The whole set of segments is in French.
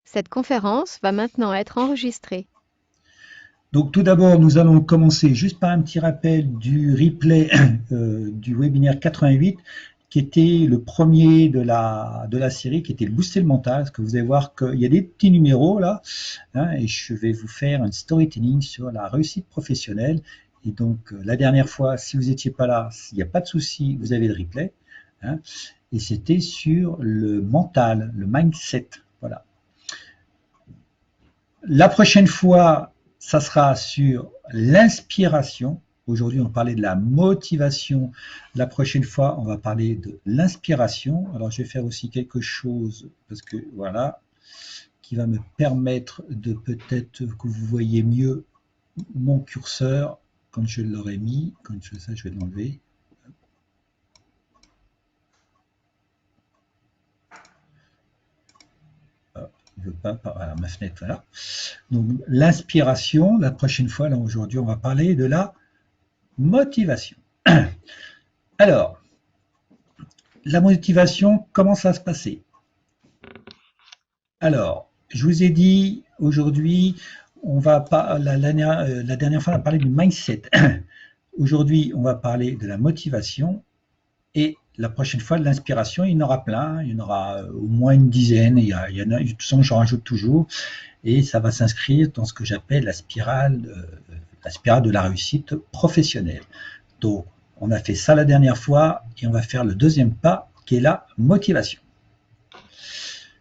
Cette conférence va maintenant être enregistrée. Donc tout d'abord, nous allons commencer juste par un petit rappel du replay du webinaire 88, qui était le premier de la série, qui était le booster le mental, parce que vous allez voir qu'il y a des petits numéros là, hein, et je vais vous faire un storytelling sur la réussite professionnelle. Et donc la dernière fois, si vous n'étiez pas là, il n'y a pas de souci, vous avez le replay, hein, et c'était sur le mental, le mindset, voilà. La prochaine fois, ça sera sur l'inspiration. Aujourd'hui, on parlait de la motivation. La prochaine fois, on va parler de l'inspiration. Alors, je vais faire aussi quelque chose, parce que voilà, qui va me permettre de peut-être que vous voyez mieux mon curseur quand je l'aurai mis. Quand je fais ça, je vais l'enlever. Je veux pas, voilà, ma fenêtre, voilà. Donc, l'inspiration, la prochaine fois, là, aujourd'hui, on va parler de la motivation. Alors, la motivation, comment ça va se passer? Alors, je vous ai dit aujourd'hui, on va pas la dernière fois on a parlé du mindset. Aujourd'hui, on va parler de la motivation et la prochaine fois de l'inspiration. Il y en aura plein, il y en aura au moins une dizaine. Il y en a, de toute façon, j'en rajoute toujours et ça va s'inscrire dans ce que j'appelle la spirale de la réussite professionnelle. Donc, on a fait ça la dernière fois et on va faire le deuxième pas qui est la motivation.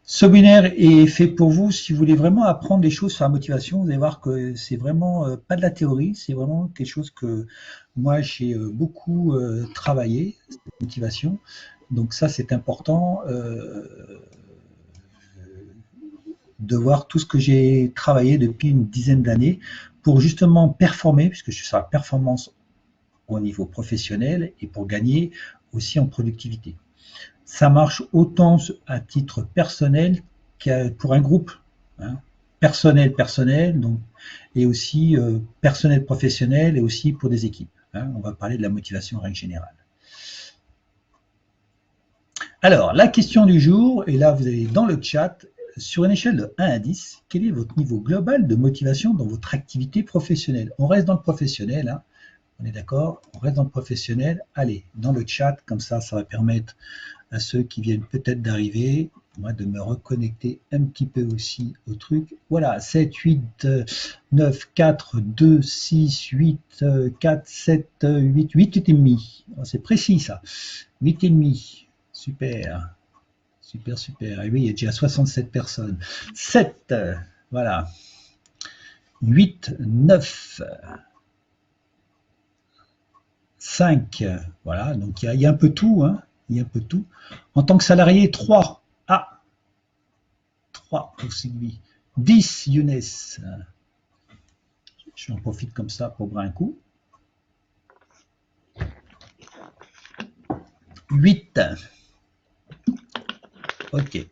Ce webinaire est fait pour vous si vous voulez vraiment apprendre des choses sur la motivation. Vous allez voir que c'est vraiment pas de la théorie, c'est vraiment quelque chose que moi j'ai beaucoup travaillé, cette motivation. Donc ça c'est important de voir tout ce que j'ai travaillé depuis une dizaine d'années pour justement performer, puisque je suis sur la performance au niveau professionnel et pour gagner aussi en productivité. Ça marche autant à titre personnel que pour un groupe, hein. Personnel, donc, et aussi personnel professionnel et aussi pour des équipes, hein. On va parler de la motivation en règle générale. Alors, la question du jour, et là vous avez dans le chat, sur une échelle de 1 à 10, quel est votre niveau global de motivation dans votre activité professionnelle? On reste dans le professionnel, hein. On est d'accord? On reste dans le professionnel. Allez, dans le chat, comme ça va permettre à ceux qui viennent peut-être d'arriver, moi de me reconnecter un petit peu aussi au truc. Voilà, 7, 8, 9, 4, 2, 6, 8, 4, 7, 8, 8 et demi. C'est précis ça. 8 et demi. Super. Super, super. Et oui, il y a déjà 67 personnes. 7, voilà. 8, 9, 5, voilà. Donc il y a un peu tout, hein. Il y a un peu tout. En tant que salarié, 3. Ah, 3 pour Sylvie. 10, Younes. J'en profite comme ça pour boire un coup. 8. OK.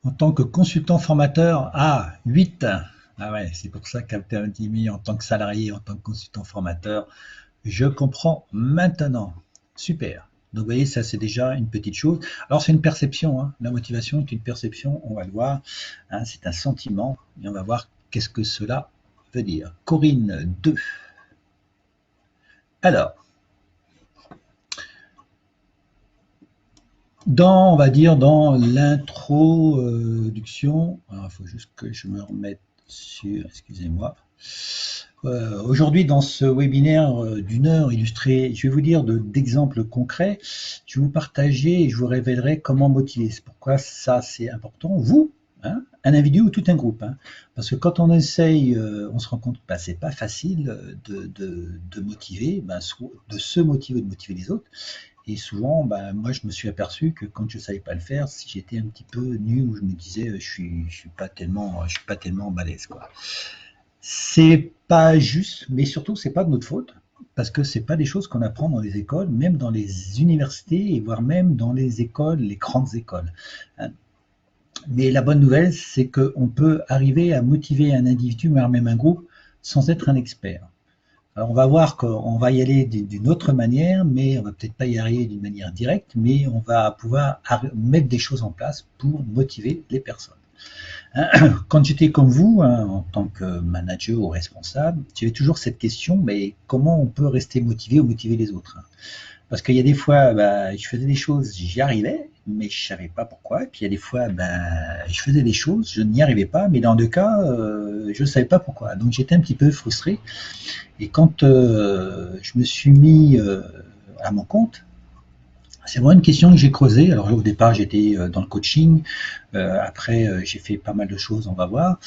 En tant que consultant formateur, 8. Ah ouais, c'est pour ça qu'Alter dit mis en tant que salarié, en tant que consultant formateur. Je comprends maintenant. Super. Donc vous voyez, ça c'est déjà une petite chose. Alors c'est une perception, hein. La motivation est une perception, on va le voir, hein, c'est un sentiment, et on va voir qu'est-ce que cela veut dire. Corinne 2. Alors, on va dire, dans l'introduction, il faut juste que je me remette sur, excusez-moi. Aujourd'hui, dans ce webinaire d'une heure illustré, je vais vous dire d'exemples concrets. Je vais vous partager et je vous révélerai comment motiver. C'est pourquoi ça, c'est important. Vous, hein, un individu ou tout un groupe. Hein, parce que quand on essaye, on se rend compte que c'est pas facile de motiver, de se motiver, de motiver les autres. Et souvent, moi, je me suis aperçu que quand je savais pas le faire, si j'étais un petit peu nul, je me disais, je suis pas tellement balèze, quoi. C'est pas juste, mais surtout, c'est pas de notre faute, parce que c'est pas des choses qu'on apprend dans les écoles, même dans les universités, et voire même dans les écoles, les grandes écoles. Hein. Mais la bonne nouvelle, c'est qu'on peut arriver à motiver un individu, voire même un groupe, sans être un expert. Alors on va voir qu'on va y aller d'une autre manière, mais on va peut-être pas y arriver d'une manière directe, mais on va pouvoir mettre des choses en place pour motiver les personnes. Quand j'étais comme vous, hein, en tant que manager ou responsable, j'avais toujours cette question, mais comment on peut rester motivé ou motiver les autres, hein? Parce qu'il y a des fois, bah, je faisais des choses, j'y arrivais, mais je savais pas pourquoi. Et puis il y a des fois, bah, je faisais des choses, je n'y arrivais pas, mais dans deux cas, je ne savais pas pourquoi. Donc j'étais un petit peu frustré. Et quand je me suis mis à mon compte, c'est vraiment une question que j'ai creusée. Alors au départ, j'étais dans le coaching. Après, j'ai fait pas mal de choses, on va voir.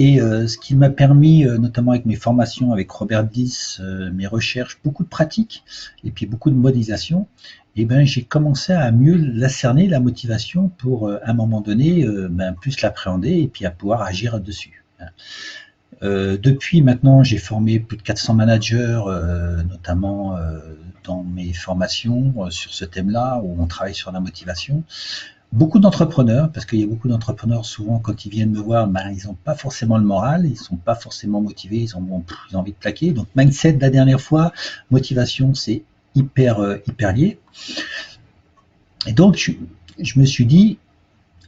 Et ce qui m'a permis, notamment avec mes formations avec Robert Diss, mes recherches, beaucoup de pratiques et puis beaucoup de modélisation, et ben j'ai commencé à mieux la cerner, la motivation, pour à un moment donné ben, plus l'appréhender et puis à pouvoir agir dessus. Depuis maintenant, j'ai formé plus de 400 managers, notamment dans mes formations sur ce thème-là, où on travaille sur la motivation. Beaucoup d'entrepreneurs, parce qu'il y a beaucoup d'entrepreneurs, souvent, quand ils viennent me voir, ben, ils n'ont pas forcément le moral, ils ne sont pas forcément motivés, ils ont envie de plaquer. Donc, mindset, la dernière fois, motivation, c'est hyper lié. Et donc, je me suis dit,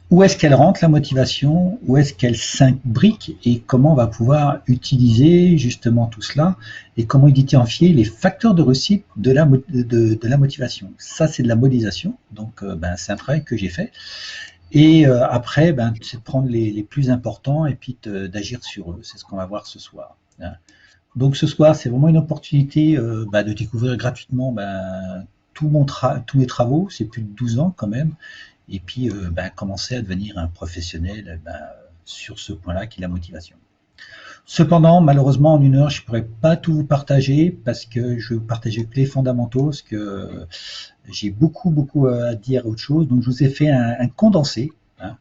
où est-ce qu'elle rentre la motivation, où est-ce qu'elle s'imbrique et comment on va pouvoir utiliser justement tout cela et comment identifier les facteurs de réussite de la motivation. Ça, c'est de la modélisation, donc ben, c'est un travail que j'ai fait. Et après, ben, c'est de prendre les plus importants et puis d'agir sur eux. C'est ce qu'on va voir ce soir, hein. Donc ce soir, c'est vraiment une opportunité ben, de découvrir gratuitement ben, tous mes travaux, c'est plus de 12 ans quand même, et puis ben, commencer à devenir un professionnel ben, sur ce point-là qui est la motivation. Cependant, malheureusement, en une heure, je ne pourrais pas tout vous partager parce que je vais vous partager que les fondamentaux, parce que j'ai beaucoup à dire autre chose. Donc, je vous ai fait un condensé, hein.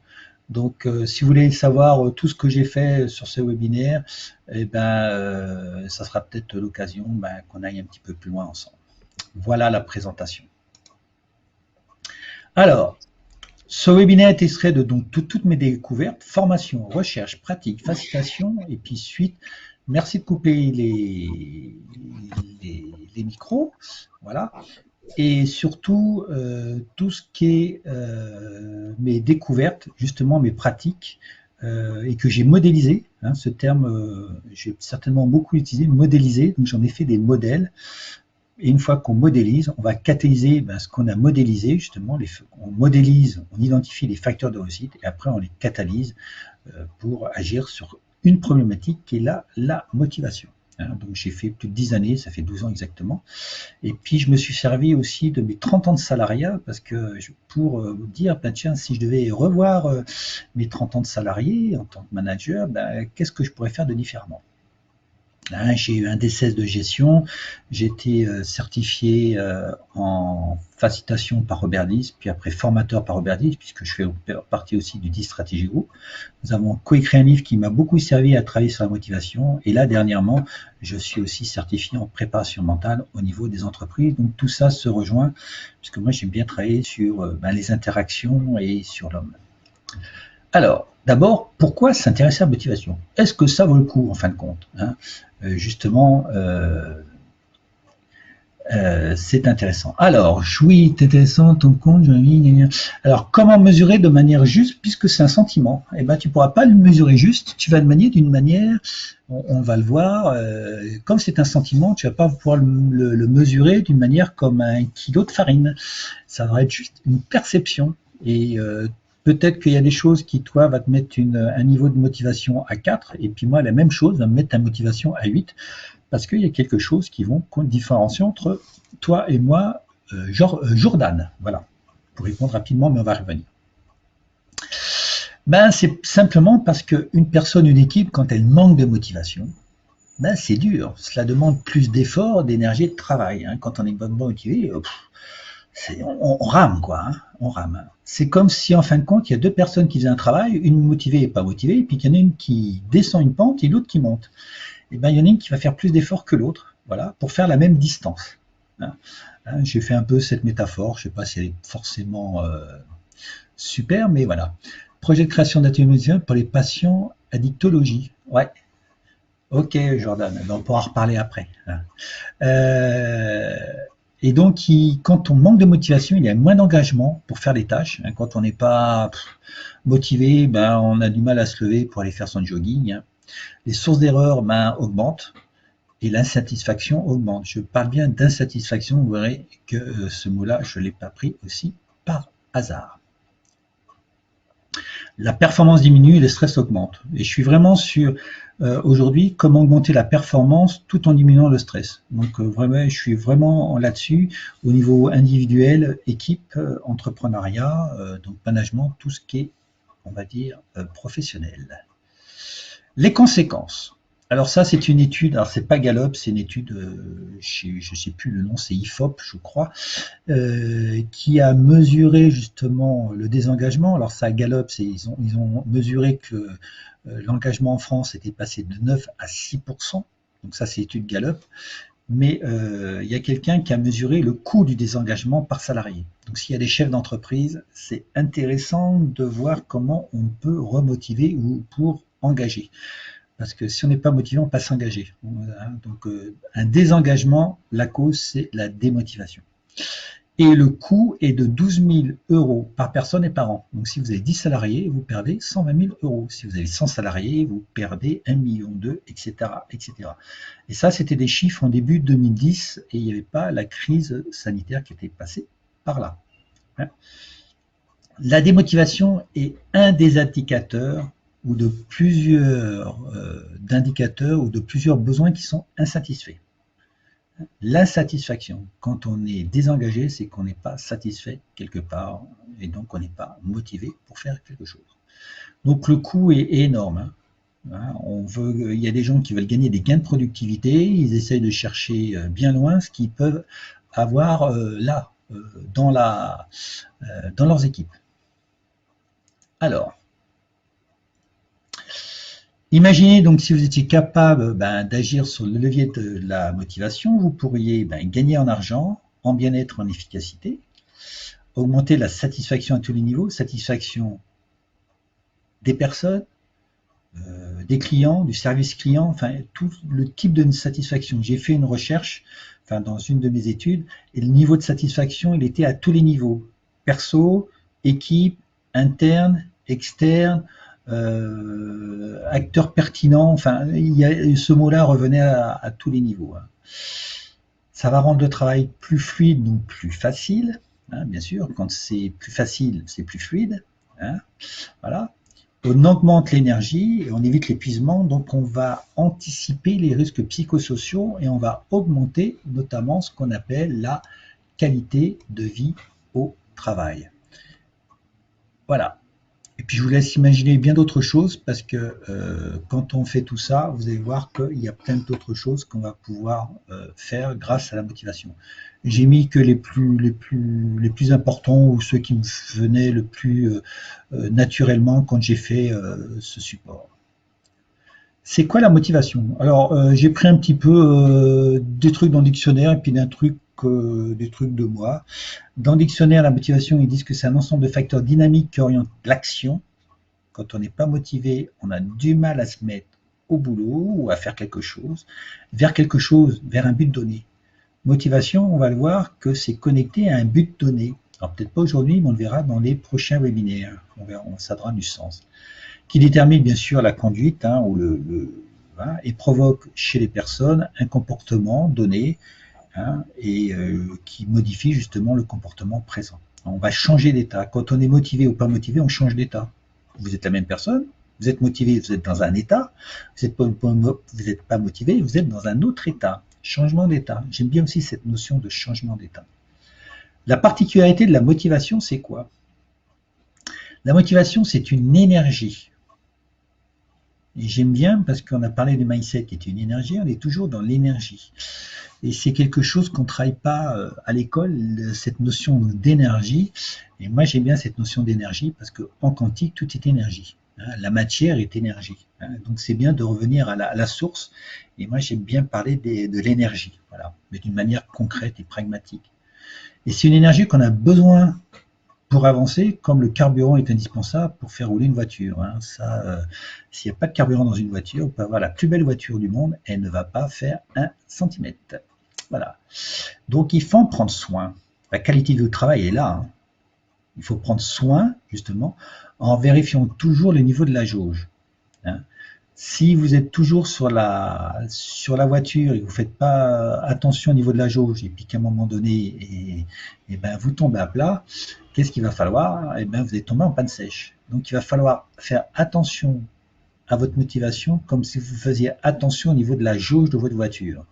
Donc, si vous voulez savoir tout ce que j'ai fait sur ce webinaire, eh ben, ça sera peut-être l'occasion ben, qu'on aille un petit peu plus loin ensemble. Voilà la présentation. Alors, ce webinaire est extrait de donc toutes mes découvertes, formation, recherche, pratique, facilitation, et puis suite. Merci de couper les micros, voilà. Et surtout, tout ce qui est mes découvertes, justement mes pratiques, et que j'ai modélisé, hein, ce terme, j'ai certainement beaucoup utilisé, modélisé, donc j'en ai fait des modèles. Et une fois qu'on modélise, on va catalyser ben, ce qu'on a modélisé, justement, on modélise, on identifie les facteurs de réussite, et après on les catalyse pour agir sur une problématique qui est la motivation. Hein, donc j'ai fait plus de 10 années, ça fait 12 ans exactement. Et puis je me suis servi aussi de mes 30 ans de salariat, parce que pour vous dire, ben, tiens, si je devais revoir mes 30 ans de salarié en tant que manager, ben, qu'est-ce que je pourrais faire de différemment? J'ai eu un DCS de gestion, j'ai été certifié en facilitation par Robert Diss, puis après formateur par Robert Diss, puisque je fais partie aussi du Diss Stratégie Group. Nous avons coécrit un livre qui m'a beaucoup servi à travailler sur la motivation, et là dernièrement, je suis aussi certifié en préparation mentale au niveau des entreprises. Donc tout ça se rejoint, puisque moi j'aime bien travailler sur ben, les interactions et sur l'homme. Alors, d'abord, pourquoi s'intéresser à la motivation? Est-ce que ça vaut le coup en fin de compte, hein? Justement, c'est intéressant. Alors, oui, c'est intéressant, ton compte, alors, comment mesurer de manière juste, puisque c'est un sentiment? Eh ben, tu ne pourras pas le mesurer juste, tu vas le manier d'une manière, on va le voir, comme c'est un sentiment, tu ne vas pas pouvoir le mesurer d'une manière comme un kilo de farine. Ça va être juste une perception. Et peut-être qu'il y a des choses qui, toi, va te mettre un niveau de motivation à 4, et puis moi, la même chose va me mettre ta motivation à 8, parce qu'il y a quelque chose qui vont différencier entre toi et moi, Jordan. Voilà, pour répondre rapidement, mais on va revenir. Ben, c'est simplement parce qu'une personne, une équipe, quand elle manque de motivation, ben, c'est dur. Cela demande plus d'efforts, d'énergie et de travail. Hein. Quand on est bonnement motivé, on rame, quoi. Hein, on rame. C'est comme si, en fin de compte, il y a deux personnes qui faisaient un travail, une motivée et pas motivée, et puis il y en a une qui descend une pente et l'autre qui monte. Et ben, il y en a une qui va faire plus d'efforts que l'autre, voilà, pour faire la même distance. Hein. J'ai fait un peu cette métaphore, je ne sais pas si elle est forcément super, mais voilà. Projet de création d'atelier pour les patients addictologie. Ouais. Ok, Jordan, ben, on pourra reparler après. Euh, et donc, quand on manque de motivation, il y a moins d'engagement pour faire les tâches. Quand on n'est pas motivé, ben, on a du mal à se lever pour aller faire son jogging. Les sources d'erreur ben, augmentent et l'insatisfaction augmente. Je parle bien d'insatisfaction, vous verrez que ce mot-là, je ne l'ai pas pris aussi par hasard. La performance diminue et le stress augmente. Et je suis vraiment sur aujourd'hui comment augmenter la performance tout en diminuant le stress. Donc vraiment, je suis vraiment là-dessus au niveau individuel, équipe, entrepreneuriat, donc management, tout ce qui est, on va dire, professionnel. Les conséquences. Alors ça, c'est une étude, alors c'est pas Gallup, c'est une étude, je ne sais plus le nom, c'est IFOP, je crois, qui a mesuré justement le désengagement. Alors ça, Gallup, ils ont mesuré que l'engagement en France était passé de 9 à 6%. Donc ça, c'est l'étude Gallup. Mais il y a quelqu'un qui a mesuré le coût du désengagement par salarié. Donc s'il y a des chefs d'entreprise, c'est intéressant de voir comment on peut remotiver ou pour engager. Parce que si on n'est pas motivé, on ne peut pas s'engager. Donc un désengagement, la cause, c'est la démotivation. Et le coût est de 12 000 euros par personne et par an. Donc si vous avez 10 salariés, vous perdez 120 000 euros. Si vous avez 100 salariés, vous perdez 1,2 million, etc., etc. Et ça, c'était des chiffres en début 2010 et il n'y avait pas la crise sanitaire qui était passée par là. La démotivation est un des indicateurs ou de plusieurs d'indicateurs ou de plusieurs besoins qui sont insatisfaits. L'insatisfaction, quand on est désengagé, c'est qu'on n'est pas satisfait quelque part et donc on n'est pas motivé pour faire quelque chose. Donc le coût est énorme. Il y a des gens qui veulent gagner des gains de productivité, ils essayent de chercher bien loin ce qu'ils peuvent avoir là, dans leurs équipes. Alors, imaginez donc si vous étiez capable d'agir sur le levier de la motivation, vous pourriez gagner en argent, en bien-être, en efficacité, augmenter la satisfaction à tous les niveaux, satisfaction des personnes, des clients, du service client, enfin tout le type de satisfaction. J'ai fait une recherche dans une de mes études et le niveau de satisfaction, il était à tous les niveaux, perso, équipe, interne, externe, acteur pertinent, enfin ce mot-là revenait à tous les niveaux. Ça va rendre le travail plus fluide, donc plus facile, bien sûr, quand c'est plus facile, c'est plus fluide, voilà. On augmente l'énergie et on évite l'épuisement, donc on va anticiper les risques psychosociaux et on va augmenter notamment ce qu'on appelle la qualité de vie au travail. Voilà. Et puis je vous laisse imaginer bien d'autres choses parce que quand on fait tout ça, vous allez voir qu'il y a plein d'autres choses qu'on va pouvoir faire grâce à la motivation. J'ai mis que les plus importants ou ceux qui me venaient le plus naturellement quand j'ai fait ce support. C'est quoi la motivation? Alors j'ai pris un petit peu des trucs dans le dictionnaire et puis des trucs de moi. Dans le dictionnaire, la motivation, ils disent que c'est un ensemble de facteurs dynamiques qui orientent l'action. Quand on n'est pas motivé, on a du mal à se mettre au boulot ou à faire quelque chose, vers un but donné. Motivation, on va le voir que c'est connecté à un but donné. Alors peut-être pas aujourd'hui, mais on le verra dans les prochains webinaires. Ça aura du sens. Qui détermine bien sûr la conduite et provoque chez les personnes un comportement donné et qui modifie justement le comportement présent. On va changer d'état. Quand on est motivé ou pas motivé, on change d'état. Vous êtes la même personne, vous êtes motivé, vous êtes dans un état, vous n'êtes pas motivé, vous êtes dans un autre état. Changement d'état. J'aime bien aussi cette notion de changement d'état. La particularité de la motivation, c'est quoi? La motivation, c'est une énergie. Et j'aime bien parce qu'on a parlé du mindset qui est une énergie, on est toujours dans l'énergie. Et c'est quelque chose qu'on ne travaille pas à l'école, cette notion d'énergie. Et moi, j'aime bien cette notion d'énergie parce qu'en quantique, tout est énergie. La matière est énergie. Donc, c'est bien de revenir à la source. Et moi, j'aime bien parler de l'énergie, voilà, mais d'une manière concrète et pragmatique. Et c'est une énergie qu'on a besoin pour avancer, comme le carburant est indispensable pour faire rouler une voiture. Hein. S'il n'y a pas de carburant dans une voiture, on peut avoir la plus belle voiture du monde, elle ne va pas faire 1 centimètre. Voilà. Donc il faut en prendre soin. La qualité de travail est là. Hein. Il faut prendre soin, justement, en vérifiant toujours le niveau de la jauge. Hein. Si vous êtes toujours sur la voiture et que vous ne faites pas attention au niveau de la jauge, et puis qu'à un moment donné, et ben vous tombez à plat, qu'est-ce qu'il va falloir? Eh ben vous allez tomber en panne sèche. Donc il va falloir faire attention à votre motivation, comme si vous faisiez attention au niveau de la jauge de votre voiture.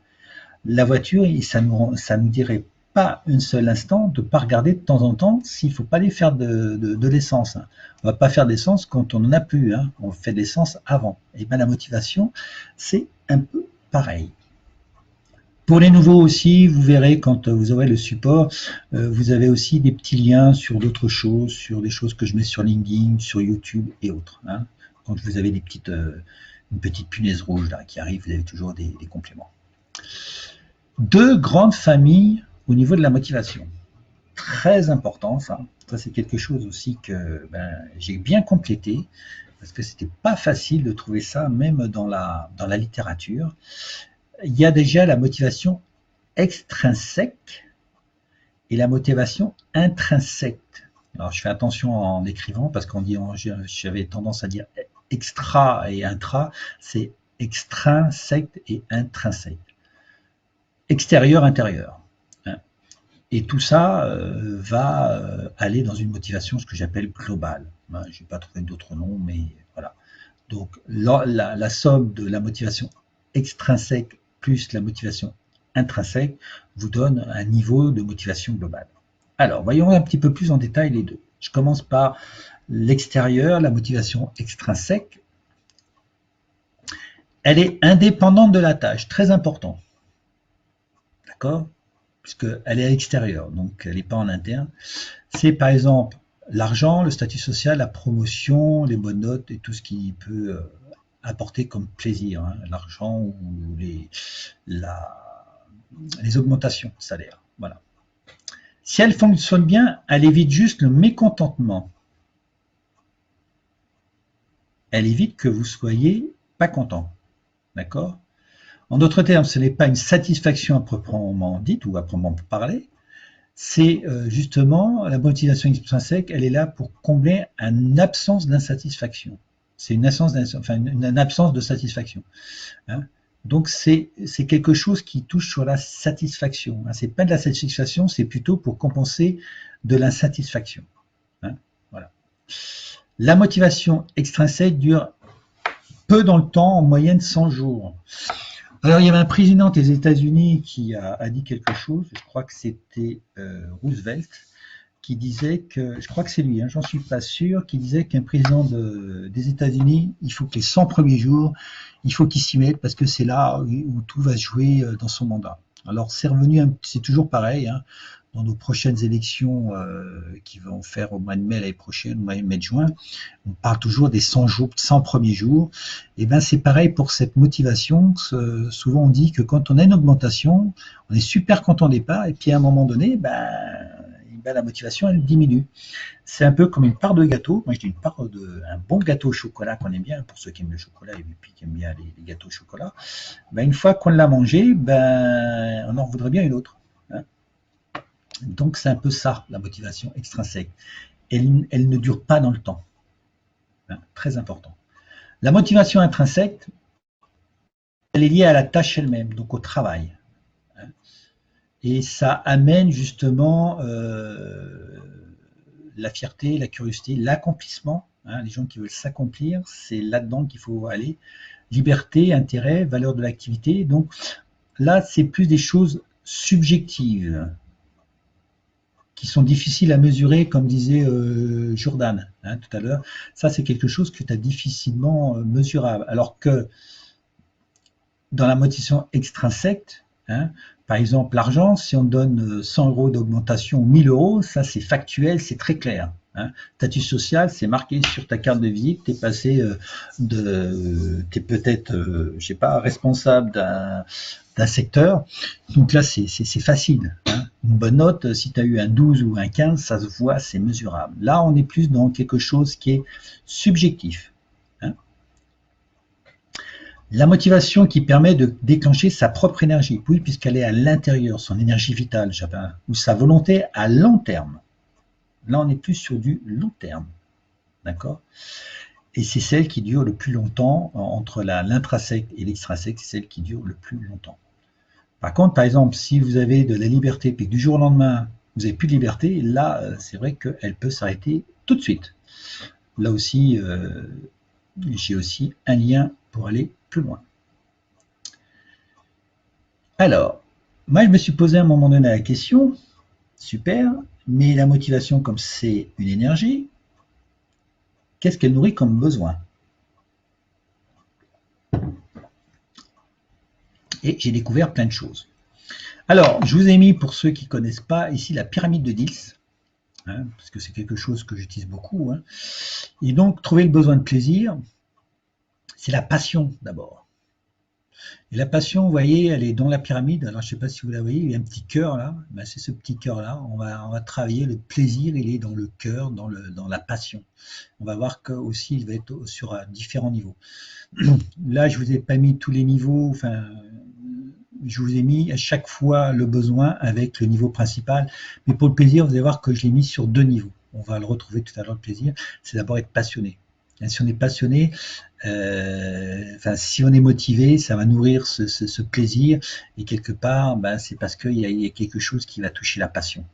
La voiture, ça nous dirait pas un seul instant de ne pas regarder de temps en temps s'il ne faut pas aller faire de l'essence. On ne va pas faire d'essence quand on n'en a plus. Hein. On fait de l'essence avant. Et bien la motivation, c'est un peu pareil. Pour les nouveaux aussi, vous verrez quand vous aurez le support, vous avez aussi des petits liens sur d'autres choses, sur des choses que je mets sur LinkedIn, sur YouTube et autres. Hein. Quand vous avez une petite punaise rouge là, qui arrive, vous avez toujours des compléments. 2 grandes familles au niveau de la motivation. Très important, ça. Ça, c'est quelque chose aussi que j'ai bien complété, parce que c'était pas facile de trouver ça, même dans la littérature. Il y a déjà la motivation extrinsèque et la motivation intrinsèque. Alors, je fais attention en écrivant, parce j'avais tendance à dire extra et intra, c'est extrinsèque et intrinsèque. Extérieur, intérieur. Et tout ça va aller dans une motivation, ce que j'appelle globale. Je n'ai pas trouvé d'autres noms, mais voilà. Donc, la somme de la motivation extrinsèque plus la motivation intrinsèque vous donne un niveau de motivation globale. Alors, voyons un petit peu plus en détail les deux. Je commence par l'extérieur, la motivation extrinsèque. Elle est indépendante de la tâche, très important. D'accord ? Puisqu'elle est à l'extérieur, donc elle n'est pas en interne. C'est par exemple l'argent, le statut social, la promotion, les bonnes notes et tout ce qui peut apporter comme plaisir. Hein, l'argent ou les augmentations de salaire. Voilà. Si elle fonctionne bien, elle évite juste le mécontentement. Elle évite que vous soyez pas content. D'accord ? En d'autres termes, ce n'est pas une satisfaction à proprement dite ou à proprement parler, c'est justement la motivation extrinsèque, elle est là pour combler une absence d'insatisfaction. C'est une absence de satisfaction. Hein. Donc c'est quelque chose qui touche sur la satisfaction. Hein. C'est pas de la satisfaction, c'est plutôt pour compenser de l'insatisfaction. Hein. Voilà. La motivation extrinsèque dure peu dans le temps, en moyenne 100 jours. Alors, il y avait un président des États-Unis qui a dit quelque chose, je crois que c'était Roosevelt, qui disait que, je crois que c'est lui, hein, j'en suis pas sûr, qui disait qu'un président des États-Unis, il faut que les 100 premiers jours, il faut qu'il s'y mette parce que c'est là où tout va se jouer dans son mandat. Alors, c'est revenu, c'est toujours pareil, hein, dans nos prochaines élections qui vont faire au mois de mai l'année prochaine, au mois de juin, on parle toujours des 100 jours, 100 premiers jours. Et ben c'est pareil pour cette motivation. Souvent on dit que quand on a une augmentation, on est super content au départ, et puis à un moment donné, la motivation elle diminue. C'est un peu comme une part de gâteau. Moi je dis un bon gâteau au chocolat qu'on aime bien, pour ceux qui aiment le chocolat et puis qui aiment bien les gâteaux au chocolat. Une fois qu'on l'a mangé, on en voudrait bien une autre. Hein. Donc c'est un peu ça, la motivation extrinsèque. Elle ne dure pas dans le temps. Hein, très important. La motivation intrinsèque, elle est liée à la tâche elle-même, donc au travail. Hein, et ça amène justement la fierté, la curiosité, l'accomplissement. Hein, les gens qui veulent s'accomplir, c'est là-dedans qu'il faut aller. Liberté, intérêt, valeur de l'activité. Donc là, c'est plus des choses subjectives qui sont difficiles à mesurer, comme disait Jordan tout à l'heure. Ça, c'est quelque chose que tu as difficilement mesurable. Alors que dans la motivation extrinsèque, par exemple, l'argent, si on donne 100 € d'augmentation ou 1000 €, ça c'est factuel, c'est très clair. Statut social, c'est marqué sur ta carte de visite, tu es passé t'es peut-être, je sais pas, responsable d'un secteur. Donc là, c'est facile. une bonne note. Si tu as eu un 12 ou un 15, ça se voit, c'est mesurable. Là, on est plus dans quelque chose qui est subjectif. Hein. La motivation qui permet de déclencher sa propre énergie, oui, puisqu'elle est à l'intérieur, son énergie vitale, ou sa volonté à long terme. Là, on est plus sur du long terme. D'accord? Et c'est celle qui dure le plus longtemps, entre l'intrinsèque et l'extrinsèque, c'est celle qui dure le plus longtemps. Par contre, par exemple, si vous avez de la liberté, puis que du jour au lendemain, vous n'avez plus de liberté, là, c'est vrai qu'elle peut s'arrêter tout de suite. Là aussi, j'ai aussi un lien pour aller plus loin. Alors, moi, je me suis posé à un moment donné la question, super, mais la motivation, comme c'est une énergie, qu'est-ce qu'elle nourrit comme besoin? Et j'ai découvert plein de choses. Alors, je vous ai mis, pour ceux qui ne connaissent pas, ici la pyramide de Diels, hein, parce que c'est quelque chose que j'utilise beaucoup. Hein. Et donc, trouver le besoin de plaisir, c'est la passion d'abord. Et la passion, vous voyez, elle est dans la pyramide. Alors, je ne sais pas si vous la voyez, il y a un petit cœur là. Ben, c'est ce petit cœur-là. On va travailler le plaisir, il est dans le cœur, dans la passion. On va voir que aussi, il va être sur différents niveaux. Là, je ne vous ai pas mis tous les niveaux. Enfin, je vous ai mis à chaque fois le besoin avec le niveau principal. Mais pour le plaisir, vous allez voir que je l'ai mis sur 2 niveaux. On va le retrouver tout à l'heure, le plaisir. C'est d'abord être passionné. Et si on est passionné, si on est motivé, ça va nourrir ce plaisir. Et quelque part, ben, c'est parce qu'il y a quelque chose qui va toucher la passion.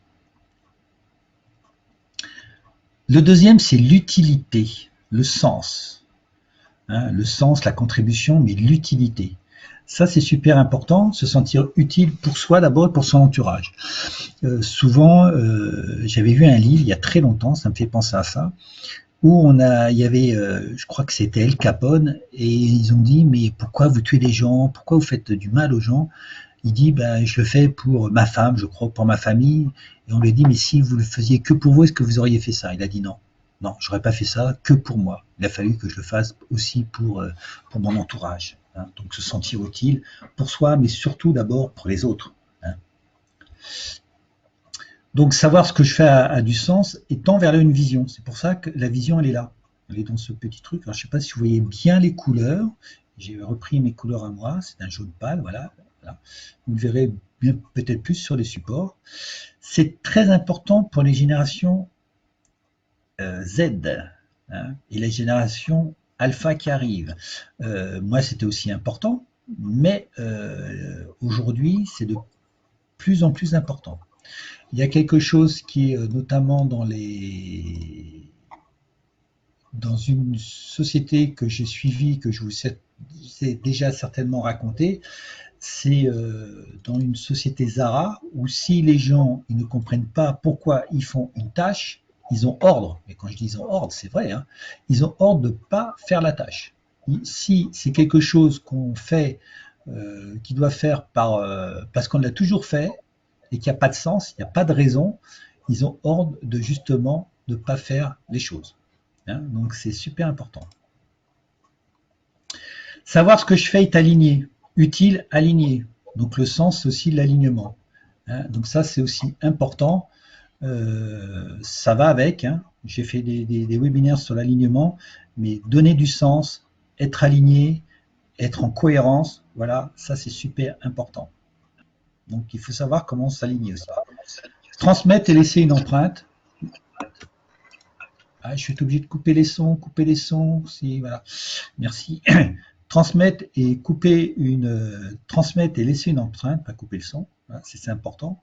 Le deuxième, c'est l'utilité, le sens. Hein, le sens, la contribution, mais l'utilité. Ça, c'est super important, se sentir utile pour soi d'abord et pour son entourage. Souvent, j'avais vu un livre il y a très longtemps, ça me fait penser à ça, où il y avait, je crois que c'était El Capone, et ils ont dit, mais pourquoi vous tuez les gens? Pourquoi vous faites du mal aux gens? Il dit, ben, je le fais pour ma femme, je crois, pour ma famille. Et on lui a dit, mais si vous le faisiez que pour vous, est-ce que vous auriez fait ça? Il a dit non. Non, j'aurais pas fait ça que pour moi. Il a fallu que je le fasse aussi pour mon entourage. Hein. Donc se sentir utile pour soi, mais surtout d'abord pour les autres. Hein. Donc savoir ce que je fais a du sens et tend vers une vision. C'est pour ça que la vision, elle est là. Elle est dans ce petit truc. Alors je ne sais pas si vous voyez bien les couleurs. J'ai repris mes couleurs à moi. C'est un jaune pâle, voilà. Vous le verrez peut-être plus sur les supports. C'est très important pour les générations Z hein, et les générations alpha qui arrivent. Moi, c'était aussi important, mais aujourd'hui, c'est de plus en plus important. Il y a quelque chose qui est notamment dans une société que j'ai suivie, que je vous ai déjà certainement raconté, c'est dans une société Zara où si les gens ils ne comprennent pas pourquoi ils font une tâche, ils ont ordre. Mais quand je dis ils ont ordre, c'est vrai. Hein, ils ont ordre de ne pas faire la tâche. Si c'est quelque chose qu'on fait, qui doit faire parce qu'on l'a toujours fait et qu'il n'y a pas de sens, il n'y a pas de raison, ils ont ordre de justement de ne pas faire les choses. Hein, donc c'est super important. Savoir ce que je fais est aligné. Utile, aligné. Donc le sens, c'est aussi l'alignement. Hein, donc ça, c'est aussi important. Ça va avec. Hein. J'ai fait des webinaires sur l'alignement, mais donner du sens, être aligné, être en cohérence, voilà, ça c'est super important. Donc il faut savoir comment s'aligner aussi. Transmettre et laisser une empreinte. Ah, je suis obligé de couper les sons, si, voilà. Merci. Transmettre et transmettre et laisser une empreinte, pas couper le son, hein, c'est important.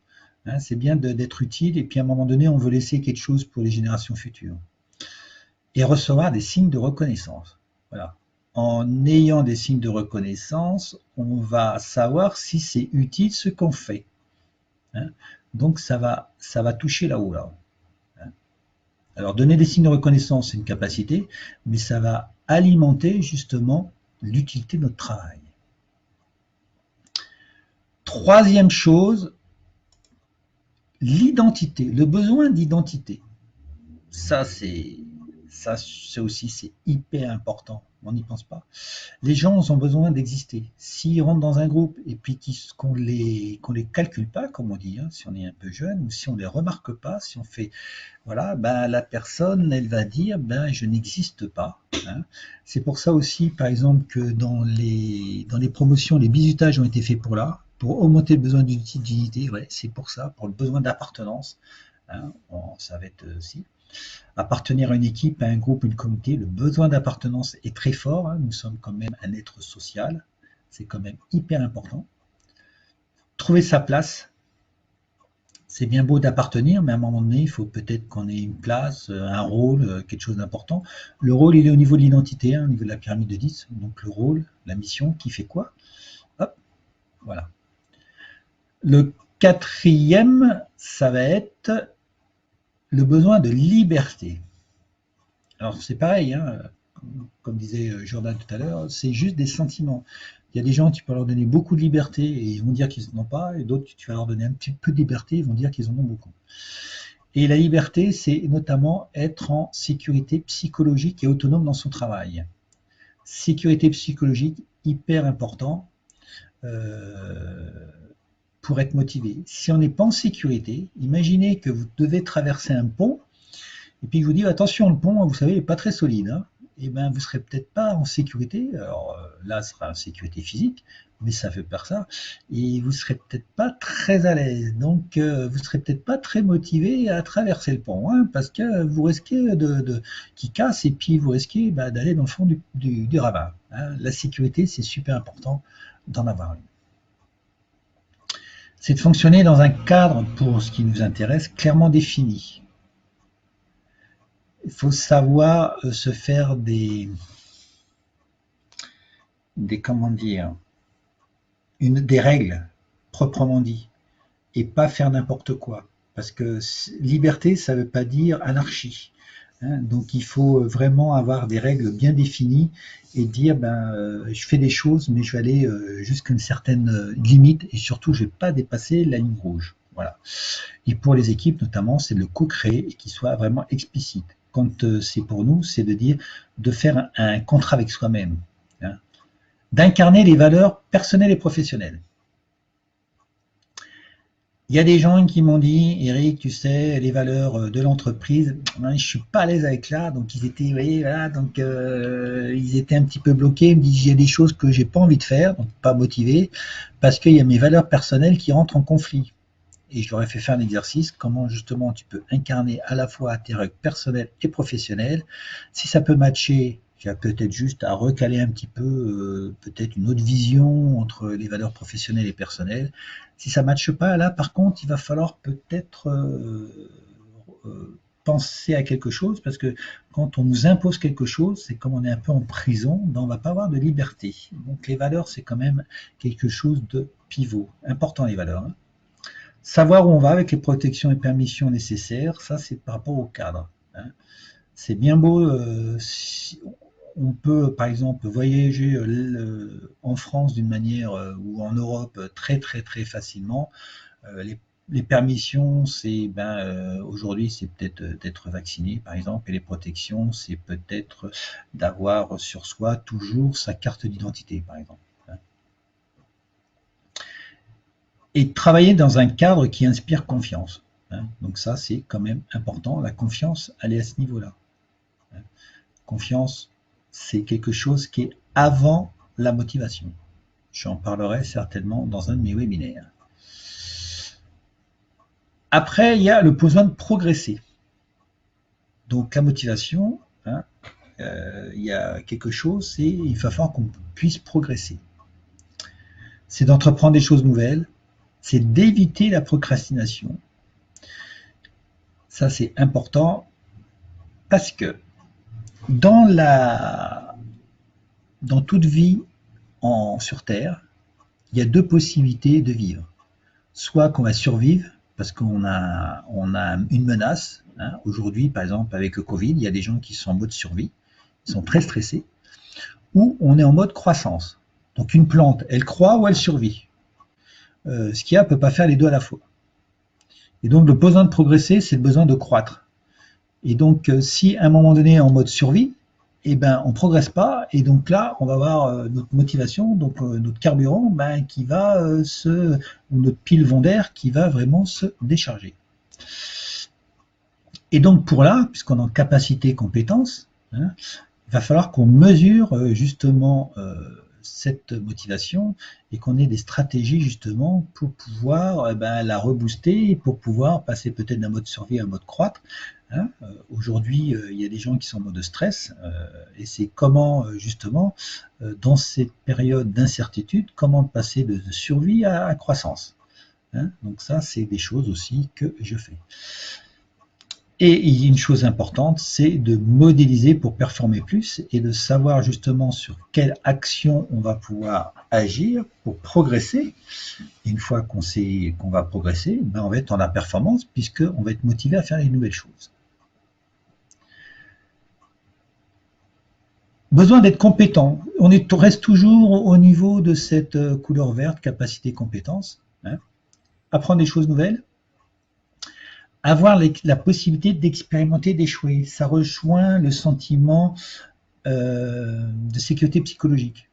Hein, c'est bien d'être utile et puis à un moment donné, on veut laisser quelque chose pour les générations futures. Et recevoir des signes de reconnaissance. Voilà. En ayant des signes de reconnaissance, on va savoir si c'est utile ce qu'on fait. Hein. Donc ça va toucher là-haut. Là. Hein. Alors donner des signes de reconnaissance, c'est une capacité, mais ça va alimenter justement l'utilité de notre travail. Troisième chose, l'identité, le besoin d'identité. Ça, c'est Ça aussi, c'est hyper important. On n'y pense pas. Les gens ont besoin d'exister. S'ils rentrent dans un groupe et puis qu'on les calcule pas, comme on dit, hein, si on est un peu jeune, ou si on les remarque pas, si on fait, voilà, ben, la personne, elle va dire, ben, je n'existe pas. Hein. C'est pour ça aussi, par exemple, que dans les promotions, les bizutages ont été faits pour augmenter le besoin d'utilité. Ouais, c'est pour ça, pour le besoin d'appartenance. Hein, ça va être aussi. Appartenir à une équipe, à un groupe, une communauté, le besoin d'appartenance est très fort. Hein. Nous sommes quand même un être social. C'est quand même hyper important. Trouver sa place. C'est bien beau d'appartenir, mais à un moment donné, il faut peut-être qu'on ait une place, un rôle, quelque chose d'important. Le rôle, il est au niveau de l'identité, hein, au niveau de la pyramide de 10. Donc le rôle, la mission, qui fait quoi? Hop, voilà. Le quatrième, ça va être le besoin de liberté. Alors c'est pareil, hein, comme disait Jordan tout à l'heure, c'est juste des sentiments. Il y a des gens, tu peux leur donner beaucoup de liberté et ils vont dire qu'ils n'en ont pas, et d'autres, tu vas leur donner un petit peu de liberté, ils vont dire qu'ils en ont beaucoup. Et la liberté, c'est notamment être en sécurité psychologique et autonome dans son travail. Sécurité psychologique, hyper important pour être motivé. Si on n'est pas en sécurité, imaginez que vous devez traverser un pont, et puis je vous dis attention, le pont, vous savez, n'est pas très solide. Hein. Et ben, vous ne serez peut-être pas en sécurité. Alors là, ce sera en sécurité physique, mais ça fait peur ça. Et vous ne serez peut-être pas très à l'aise. Donc, vous ne serez peut-être pas très motivé à traverser le pont, hein, parce que vous risquez qu'il casse et puis vous risquez d'aller dans le fond du ravin. Hein. La sécurité, c'est super important d'en avoir une. C'est de fonctionner dans un cadre, pour ce qui nous intéresse, clairement défini. Il faut savoir se faire des comment dire, des règles, proprement dit, et pas faire n'importe quoi. Parce que liberté, ça ne veut pas dire anarchie. Hein. Donc il faut vraiment avoir des règles bien définies et dire, je fais des choses, mais je vais aller jusqu'à une certaine limite, et surtout, je ne vais pas dépasser la ligne rouge. Voilà. Et pour les équipes, notamment, c'est de le co-créer et qu'il soit vraiment explicite. Quand c'est pour nous, c'est de dire, de faire un contrat avec soi-même, hein, d'incarner les valeurs personnelles et professionnelles. Il y a des gens qui m'ont dit, Eric, tu sais, les valeurs de l'entreprise, je ne suis pas à l'aise avec là, donc ils étaient, vous voyez, voilà, donc ils étaient un petit peu bloqués, ils me disent, il y a des choses que j'ai pas envie de faire, donc pas motivé, parce qu'il y a mes valeurs personnelles qui rentrent en conflit. Et je leur ai fait faire un exercice, comment justement tu peux incarner à la fois tes règles personnelles et professionnelles. Si ça peut matcher, il y a peut-être juste à recaler un petit peu, peut-être une autre vision entre les valeurs professionnelles et personnelles. Si ça ne matche pas, là par contre, il va falloir peut-être penser à quelque chose, parce que quand on nous impose quelque chose, c'est comme on est un peu en prison, on ne va pas avoir de liberté. Donc les valeurs, c'est quand même quelque chose de pivot. Important les valeurs. Hein. Savoir où on va avec les protections et permissions nécessaires, ça c'est par rapport au cadre. Hein. C'est bien beau, on peut par exemple voyager en France d'une manière ou en Europe très très très facilement. Les permissions, c'est aujourd'hui c'est peut-être d'être vacciné par exemple, et les protections, c'est peut-être d'avoir sur soi toujours sa carte d'identité par exemple. Et travailler dans un cadre qui inspire confiance. Hein. Donc ça, c'est quand même important. La confiance, elle est à ce niveau-là. Hein. Confiance, c'est quelque chose qui est avant la motivation. J'en parlerai certainement dans un de mes webinaires. Après, il y a le besoin de progresser. Donc la motivation, hein, il y a quelque chose, c'est il va falloir qu'on puisse progresser. C'est d'entreprendre des choses nouvelles, c'est d'éviter la procrastination. Ça, c'est important parce que dans toute vie sur Terre, il y a deux possibilités de vivre. Soit qu'on va survivre parce qu'on a une menace. Hein. Aujourd'hui, par exemple, avec le Covid, il y a des gens qui sont en mode survie, ils sont très stressés, ou on est en mode croissance. Donc une plante, elle croît ou elle survit. Ce qu'il y a ne peut pas faire les deux à la fois. Et donc le besoin de progresser, c'est le besoin de croître. Et donc, si à un moment donné, en mode survie, eh ben, on ne progresse pas, et donc là, on va avoir notre motivation, donc notre carburant, ben, qui va ou notre pile d'air qui va vraiment se décharger. Et donc pour là, puisqu'on est en capacité compétence, hein, il va falloir qu'on mesure justement cette motivation et qu'on ait des stratégies justement pour pouvoir la rebooster et pour pouvoir passer peut-être d'un mode survie à un mode croître. Hein. Aujourd'hui, il y a des gens qui sont en mode stress et c'est comment justement dans cette période d'incertitude, comment passer de survie à croissance. Hein. Donc ça, c'est des choses aussi que je fais. Et il y a une chose importante, c'est de modéliser pour performer plus et de savoir justement sur quelle action on va pouvoir agir pour progresser. Et une fois qu'on sait qu'on va progresser, ben on va être dans la performance puisqu'on va être motivé à faire les nouvelles choses. Besoin d'être compétent. Reste toujours au niveau de cette couleur verte, capacité, compétence. Hein. Apprendre des choses nouvelles. Avoir la possibilité d'expérimenter, d'échouer. Ça rejoint le sentiment de sécurité psychologique.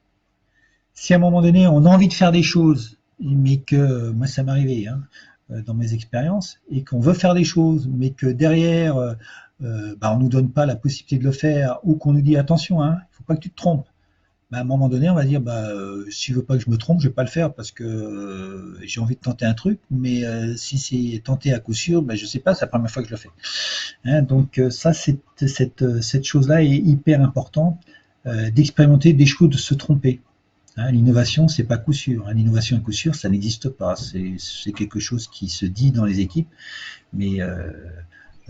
Si à un moment donné, on a envie de faire des choses, mais que, moi ça m'est arrivé hein, dans mes expériences, et qu'on veut faire des choses, mais que derrière, on ne nous donne pas la possibilité de le faire, ou qu'on nous dit attention, il ne faut pas que tu te trompes. À un moment donné, on va dire, si je veux pas que je me trompe, je vais pas le faire parce que j'ai envie de tenter un truc, mais si c'est tenté à coup sûr, je sais pas, c'est la première fois que je le fais. Hein, donc ça, cette chose-là est hyper importante, d'expérimenter, d'échouer, de se tromper. Hein, l'innovation, c'est pas coup sûr. Hein, l'innovation à coup sûr, ça n'existe pas. C'est quelque chose qui se dit dans les équipes, mais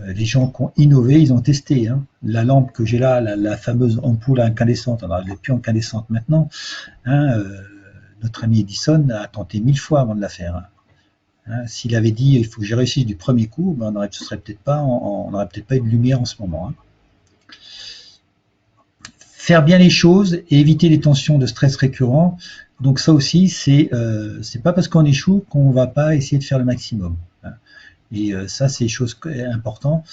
les gens qui ont innové, ils ont testé. Hein. La lampe que j'ai là, la fameuse ampoule incandescente, alors elle n'est plus incandescente maintenant, hein, notre ami Edison a tenté 1000 fois avant de la faire. Hein. Hein, s'il avait dit il faut que j'ai réussi du premier coup, on n'aurait peut-être pas eu de lumière en ce moment. Hein. Faire bien les choses et éviter les tensions de stress récurrents. Donc ça aussi, c'est pas parce qu'on échoue qu'on va pas essayer de faire le maximum. Hein. Et ça, c'est des choses importantes.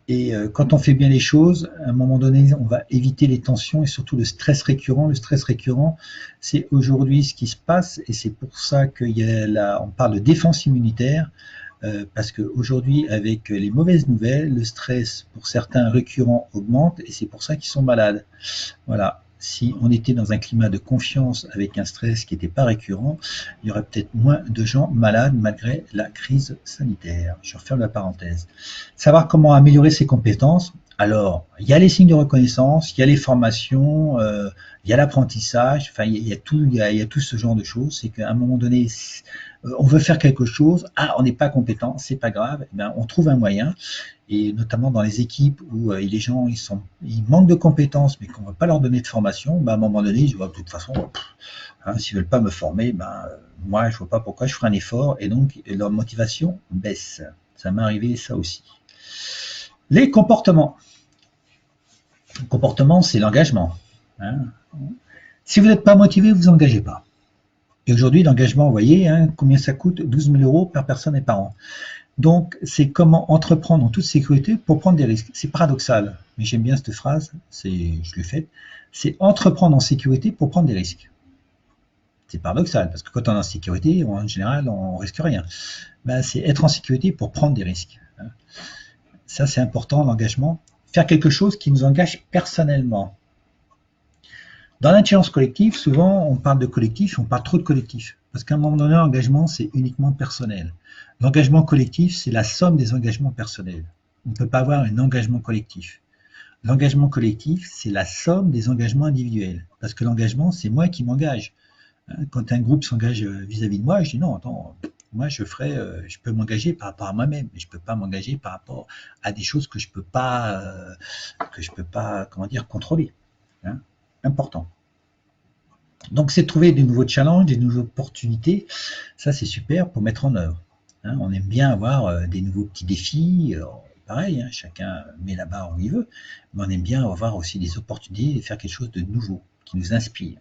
Et quand on fait bien les choses, à un moment donné, on va éviter les tensions et surtout le stress récurrent. Le stress récurrent, c'est aujourd'hui ce qui se passe et c'est pour ça on parle de défense immunitaire. Parce qu'aujourd'hui, avec les mauvaises nouvelles, le stress pour certains récurrents augmente et c'est pour ça qu'ils sont malades. Voilà. Si on était dans un climat de confiance avec un stress qui n'était pas récurrent, il y aurait peut-être moins de gens malades malgré la crise sanitaire. Je referme la parenthèse. Savoir comment améliorer ses compétences. Alors, il y a les signes de reconnaissance, il y a les formations, il y a l'apprentissage, enfin, il y a tout ce genre de choses. C'est qu'à un moment donné, on veut faire quelque chose, on n'est pas compétent, c'est pas grave, on trouve un moyen, et notamment dans les équipes où les gens ils manquent de compétences, mais qu'on ne va pas leur donner de formation, à un moment donné, je vois de toute façon, s'ils veulent pas me former, moi je vois pas pourquoi je ferai un effort, et donc leur motivation baisse. Ça m'est arrivé ça aussi. Les comportements. Le comportement, c'est l'engagement. Hein. Si vous n'êtes pas motivé, vous engagez pas. Et aujourd'hui, l'engagement, vous voyez, combien ça coûte? 12 000 euros par personne et par an. Donc, c'est comment entreprendre en toute sécurité pour prendre des risques. C'est paradoxal, mais j'aime bien cette phrase, je l'ai faite. C'est entreprendre en sécurité pour prendre des risques. C'est paradoxal, parce que quand on est en sécurité, en général, on risque rien. C'est être en sécurité pour prendre des risques. Ça, c'est important, l'engagement. Faire quelque chose qui nous engage personnellement. Dans l'intelligence collective, souvent, on parle de collectif, on parle trop de collectif. Parce qu'à un moment donné, l'engagement, c'est uniquement personnel. L'engagement collectif, c'est la somme des engagements personnels. On ne peut pas avoir un engagement collectif. L'engagement collectif, c'est la somme des engagements individuels. Parce que l'engagement, c'est moi qui m'engage. Quand un groupe s'engage vis-à-vis de moi, je dis non, attends, moi je peux m'engager par rapport à moi-même, mais je ne peux pas m'engager par rapport à des choses que je peux pas, contrôler. Hein. Important. Donc c'est de trouver des nouveaux challenges, des nouvelles opportunités. Ça c'est super pour mettre en œuvre. Hein, on aime bien avoir des nouveaux petits défis. Pareil, chacun met la barre où il veut, mais on aime bien avoir aussi des opportunités et faire quelque chose de nouveau qui nous inspire.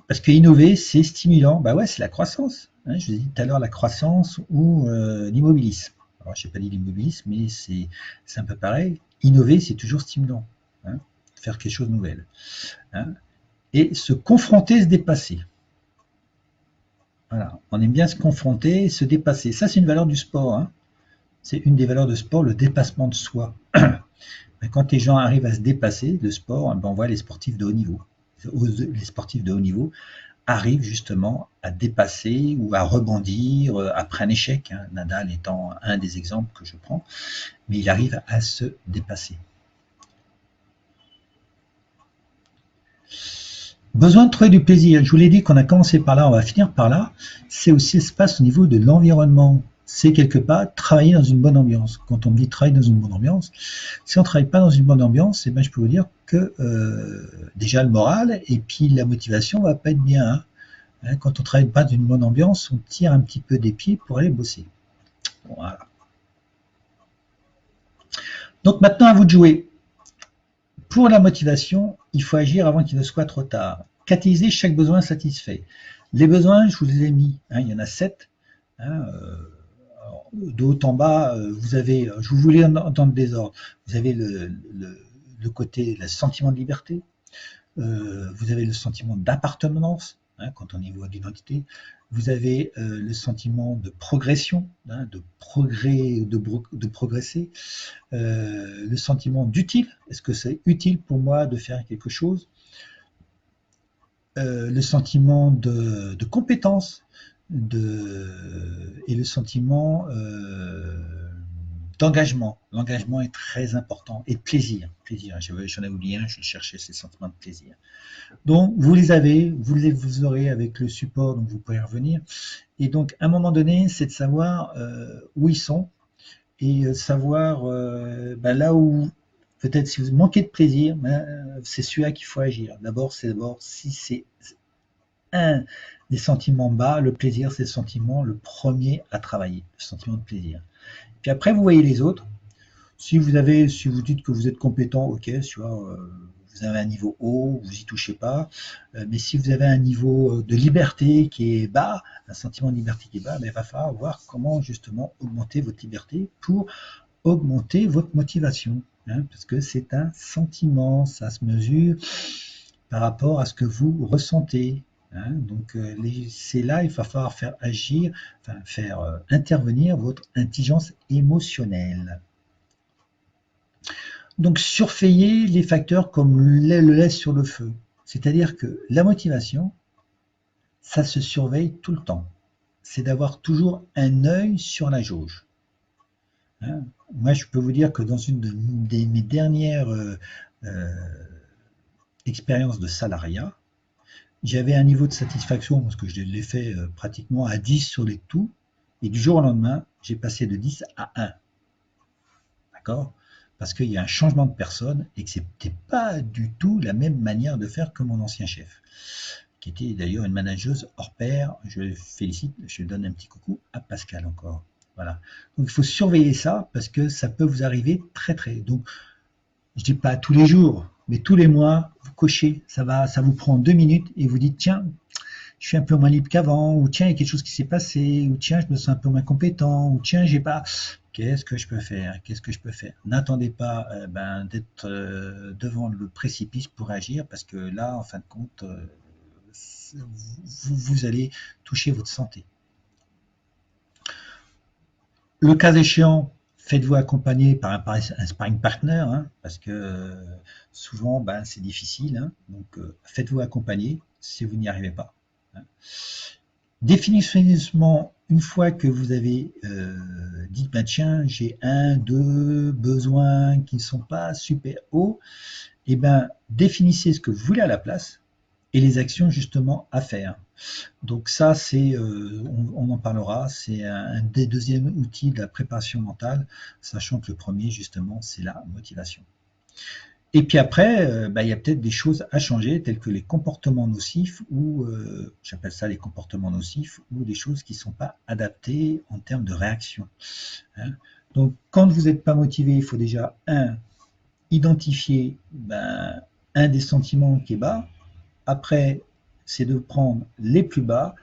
Parce que innover, c'est stimulant. Ouais, c'est la croissance. Je vous ai dit tout à l'heure la croissance ou l'immobilisme. Alors, je n'ai pas dit l'immobilisme, mais c'est un peu pareil. Innover, c'est toujours stimulant. Hein, faire quelque chose de nouvel. Hein, et se confronter, se dépasser. Voilà. On aime bien se confronter, se dépasser. Ça, c'est une valeur du sport. Hein. C'est une des valeurs de sport, le dépassement de soi. Quand les gens arrivent à se dépasser, le sport, ben on voit les sportifs de haut niveau. Les sportifs de haut niveau arrivent justement à dépasser ou à rebondir après un échec. Hein. Nadal étant un des exemples que je prends, mais il arrive à se dépasser. Besoin de trouver du plaisir. Je vous l'ai dit qu'on a commencé par là, on va finir par là. C'est aussi ce qui se passe au niveau de l'environnement. C'est quelque part travailler dans une bonne ambiance. Quand on me dit travailler dans une bonne ambiance, si on ne travaille pas dans une bonne ambiance, eh ben, je peux vous dire que déjà le moral et puis la motivation ne va pas être bien. Hein. Quand on ne travaille pas dans une bonne ambiance, on tire un petit peu des pieds pour aller bosser. Voilà. Donc maintenant, à vous de jouer. Pour la motivation, il faut agir avant qu'il ne soit trop tard. Catalyser chaque besoin satisfait. Les besoins, je vous les ai mis, hein, il y en a 7. Hein, de haut en bas, vous avez, je vous voulais dans le désordre, vous avez le côté, le sentiment de liberté, vous avez le sentiment d'appartenance, hein, quand on y voit d'identité, vous avez le sentiment de progression, hein, de progrès, de progresser, le sentiment d'utile, est-ce que c'est utile pour moi de faire quelque chose, le sentiment de compétence, et le sentiment d'engagement. L'engagement est très important. Et de plaisir. Plaisir. J'en ai oublié un, je cherchais ces sentiments de plaisir. Donc, vous les avez, vous aurez avec le support, donc vous pouvez revenir. Et donc, à un moment donné, c'est de savoir où ils sont et savoir là où, peut-être si vous manquez de plaisir, c'est celui-là qu'il faut agir. D'abord, si c'est un des sentiments bas, le plaisir, c'est le sentiment le premier à travailler, le sentiment de plaisir. Puis après, vous voyez les autres. Si vous dites que vous êtes compétent, ok, vous avez un niveau haut, vous y touchez pas. Mais si vous avez un niveau de liberté qui est bas, un sentiment de liberté qui est bas, il va falloir voir comment justement augmenter votre liberté pour augmenter votre motivation. Hein, parce que c'est un sentiment, ça se mesure par rapport à ce que vous ressentez. Hein, donc c'est là, il va falloir faire agir, faire intervenir votre intelligence émotionnelle. Donc surveiller les facteurs comme le lait sur le feu. C'est-à-dire que la motivation, ça se surveille tout le temps. C'est d'avoir toujours un œil sur la jauge. Hein, moi, je peux vous dire que dans une de mes dernières expériences de salariat, j'avais un niveau de satisfaction, parce que je l'ai fait pratiquement à 10 sur les tout, et du jour au lendemain, j'ai passé de 10 à 1. D'accord? Parce qu'il y a un changement de personne et que ce n'était pas du tout la même manière de faire que mon ancien chef, qui était d'ailleurs une manageuse hors pair. Je le félicite, je donne un petit coucou à Pascal encore. Voilà. Donc il faut surveiller ça parce que ça peut vous arriver très très. Donc je dis pas tous les jours, mais tous les mois, vous cochez, ça vous prend 2 minutes et vous dites tiens, je suis un peu moins libre qu'avant, ou tiens, il y a quelque chose qui s'est passé, ou tiens, je me sens un peu moins compétent, ou tiens, j'ai pas. Qu'est-ce que je peux faire? Qu'est-ce que je peux faire? N'attendez pas d'être devant le précipice pour agir, parce que là, en fin de compte, vous allez toucher votre santé. Le cas échéant, faites-vous accompagner par un sparring partner, hein, parce que souvent, c'est difficile. Hein, donc, faites-vous accompagner si vous n'y arrivez pas. Hein. Définitivement, une fois que vous avez dit, tiens, j'ai 1, 2 besoins qui ne sont pas super hauts, et définissez ce que vous voulez à la place et les actions justement à faire. Donc ça, on en parlera, c'est un des deuxièmes outils de la préparation mentale, sachant que le premier, justement, c'est la motivation. Et puis après, il y a peut-être des choses à changer, telles que les comportements nocifs, ou j'appelle ça les comportements nocifs, ou des choses qui ne sont pas adaptées en termes de réaction. Hein. Donc, quand vous n'êtes pas motivé, il faut déjà, identifier un des sentiments qui est bas. Après, c'est de prendre les plus bas,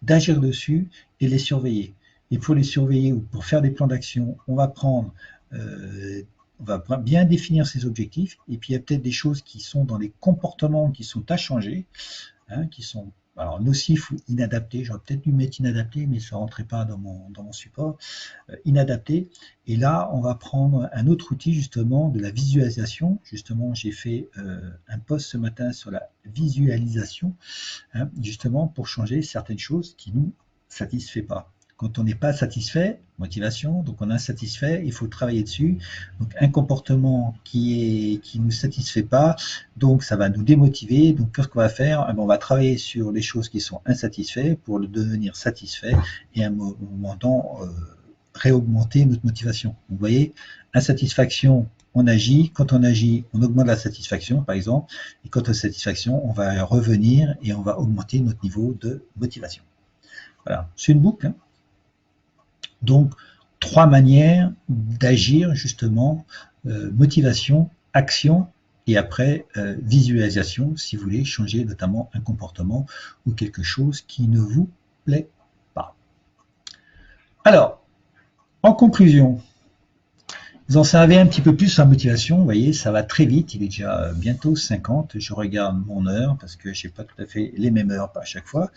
d'agir dessus et les surveiller. Et pour les surveiller ou pour faire des plans d'action, on va bien définir ses objectifs. Et puis il y a peut-être des choses qui sont dans les comportements qui sont à changer, hein, qui sont alors nocifs ou inadaptés. J'aurais peut-être dû mettre inadapté, mais ça ne rentrait pas dans mon support. Inadapté. Et là, on va prendre un autre outil justement de la visualisation. Justement, j'ai fait un post ce matin sur la visualisation, hein, justement pour changer certaines choses qui ne nous satisfait pas. Quand on n'est pas satisfait, motivation, donc on est insatisfait, il faut travailler dessus. Donc un comportement qui nous satisfait pas, donc ça va nous démotiver. Donc qu'est-ce qu'on va faire? On va travailler sur les choses qui sont insatisfaites pour le devenir satisfait et à un moment donné réaugmenter notre motivation. Vous voyez, insatisfaction, on agit. Quand on agit, on augmente la satisfaction, par exemple. Et quant à la satisfaction, on va revenir et on va augmenter notre niveau de motivation. Voilà, c'est une boucle, hein. Donc, 3 manières d'agir justement, motivation, action et après visualisation, si vous voulez changer notamment un comportement ou quelque chose qui ne vous plaît pas. Alors, en conclusion, vous en savez un petit peu plus sur la motivation, vous voyez, ça va très vite, il est déjà bientôt 50, je regarde mon heure parce que je n'ai pas tout à fait les mêmes heures à chaque fois.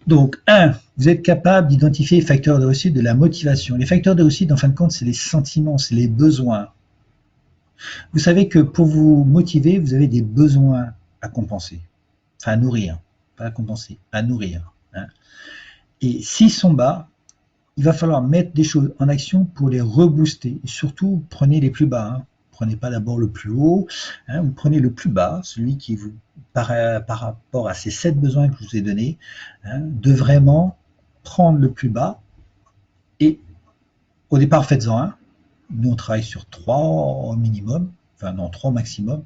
Donc, 1, vous êtes capable d'identifier les facteurs de réussite de la motivation. Les facteurs de réussite, en fin de compte, c'est les sentiments, c'est les besoins. Vous savez que pour vous motiver, vous avez des besoins à compenser, enfin à nourrir, pas à compenser, à nourrir, hein. Et s'ils sont bas, il va falloir mettre des choses en action pour les rebooster. Et surtout, prenez les plus bas, hein. Prenez pas d'abord le plus haut, hein, vous prenez le plus bas, celui qui vous, par rapport à ces 7 besoins que je vous ai donnés, hein, de vraiment prendre le plus bas. Et au départ, faites-en un. Nous, on travaille sur 3 au minimum, enfin non, 3 au maximum,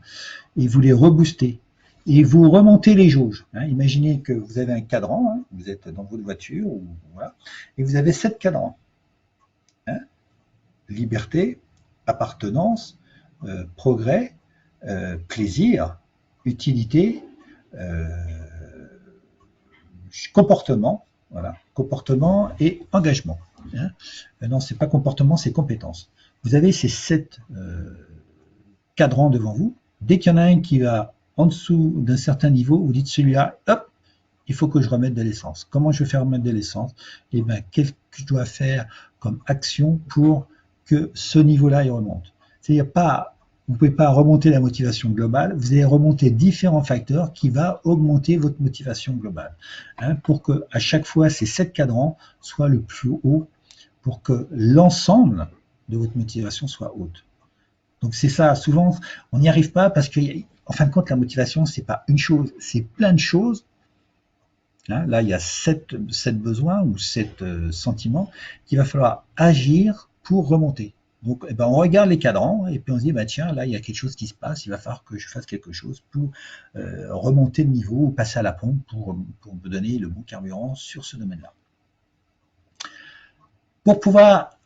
et vous les reboostez. Et vous remontez les jauges, hein. Imaginez que vous avez un cadran, hein, vous êtes dans votre voiture, ou, voilà, et vous avez 7 cadrans, hein. Liberté, appartenance, progrès, plaisir, utilité, comportement, voilà, comportement et engagement, hein. Non, c'est pas comportement, c'est compétence. Vous avez ces 7 cadrans devant vous. Dès qu'il y en a un qui va en dessous d'un certain niveau, vous dites celui-là, hop, il faut que je remette de l'essence. Comment je vais faire remettre de l'essence? Eh bien, qu'est-ce que je dois faire comme action pour que ce niveau-là il remonte? C'est-à-dire pas, vous ne pouvez pas remonter la motivation globale, vous allez remonter différents facteurs qui vont augmenter votre motivation globale, hein, pour que à chaque fois ces 7 cadrans soient le plus haut, pour que l'ensemble de votre motivation soit haute. Donc c'est ça, souvent on n'y arrive pas parce qu'en fin de compte la motivation c'est pas une chose, c'est plein de choses. Là il y a 7 besoins ou 7 sentiments qu'il va falloir agir pour remonter. Donc on regarde les cadrans et puis on se dit tiens là il y a quelque chose qui se passe, il va falloir que je fasse quelque chose pour remonter le niveau ou passer à la pompe pour me donner le bon carburant sur ce domaine-là. Pour pouvoir,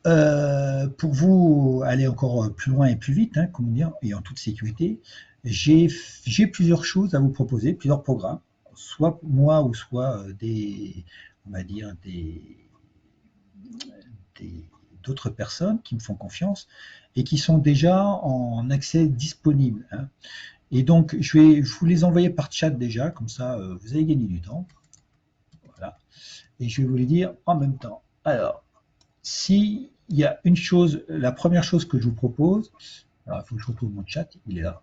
pour vous aller encore plus loin et plus vite, hein, comment dire, et en toute sécurité, j'ai plusieurs choses à vous proposer, plusieurs programmes, soit moi ou soit on va dire d'autres personnes qui me font confiance et qui sont déjà en accès disponible, hein. Et donc je vais vous les envoyer par chat déjà, comme ça vous allez gagner du temps. Voilà. Et je vais vous les dire en même temps. Alors, s'il y a une chose, la première chose que je vous propose, alors il faut que je retrouve mon chat, il est là.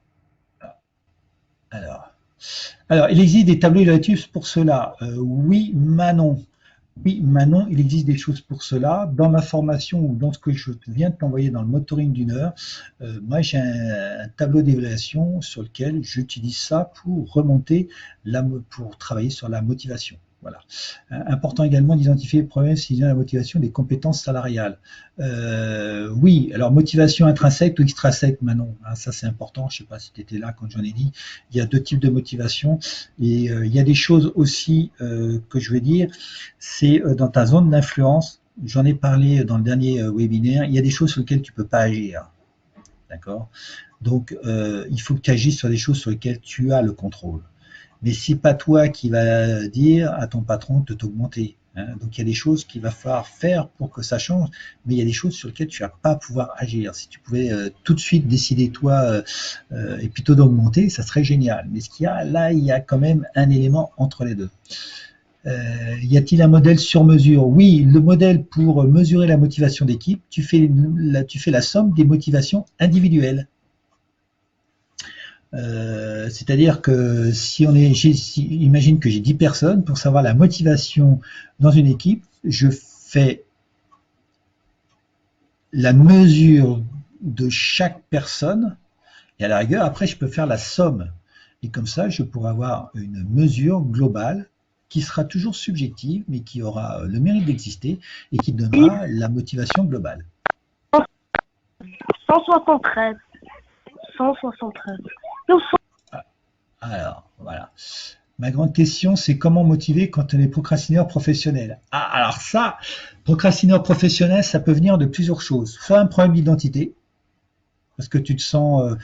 Alors, il existe des tableaux évaluatifs pour cela. Oui, Manon. Oui, Manon, il existe des choses pour cela. Dans ma formation ou dans ce que je viens de t'envoyer dans le mentoring d'une heure, moi j'ai un tableau d'évaluation sur lequel j'utilise ça pour remonter, pour travailler sur la motivation. Voilà. Important également d'identifier le problème s'il y a la motivation des compétences salariales. Oui, alors motivation intrinsèque ou extrinsèque, Manon, hein, ça c'est important, je ne sais pas si tu étais là quand j'en ai dit, il y a 2 types de motivation et il y a des choses aussi que je veux dire, c'est dans ta zone d'influence, j'en ai parlé dans le dernier webinaire, il y a des choses sur lesquelles tu ne peux pas agir, d'accord? Donc il faut que tu agisses sur des choses sur lesquelles tu as le contrôle. Mais c'est pas toi qui va dire à ton patron de t'augmenter. hein. Donc il y a des choses qu'il va falloir faire pour que ça change, mais il y a des choses sur lesquelles tu vas pas pouvoir agir. Si tu pouvais tout de suite décider toi et plutôt d'augmenter, ça serait génial. Mais ce qu'il y a là, il y a quand même un élément entre les deux. Y a-t-il un modèle sur mesure? Oui, le modèle pour mesurer la motivation d'équipe, tu fais la somme des motivations individuelles. C'est-à-dire que si imagine que j'ai 10 personnes, pour savoir la motivation dans une équipe, je fais la mesure de chaque personne, et à la rigueur, après, je peux faire la somme. Et comme ça, je pourrai avoir une mesure globale qui sera toujours subjective, mais qui aura le mérite d'exister et qui donnera la motivation globale. 173. 173. Alors, voilà. Ma grande question, c'est comment motiver quand on est procrastineur professionnel? Ah, alors ça, procrastineur professionnel, ça peut venir de plusieurs choses. Soit un problème d'identité, parce que tu te sens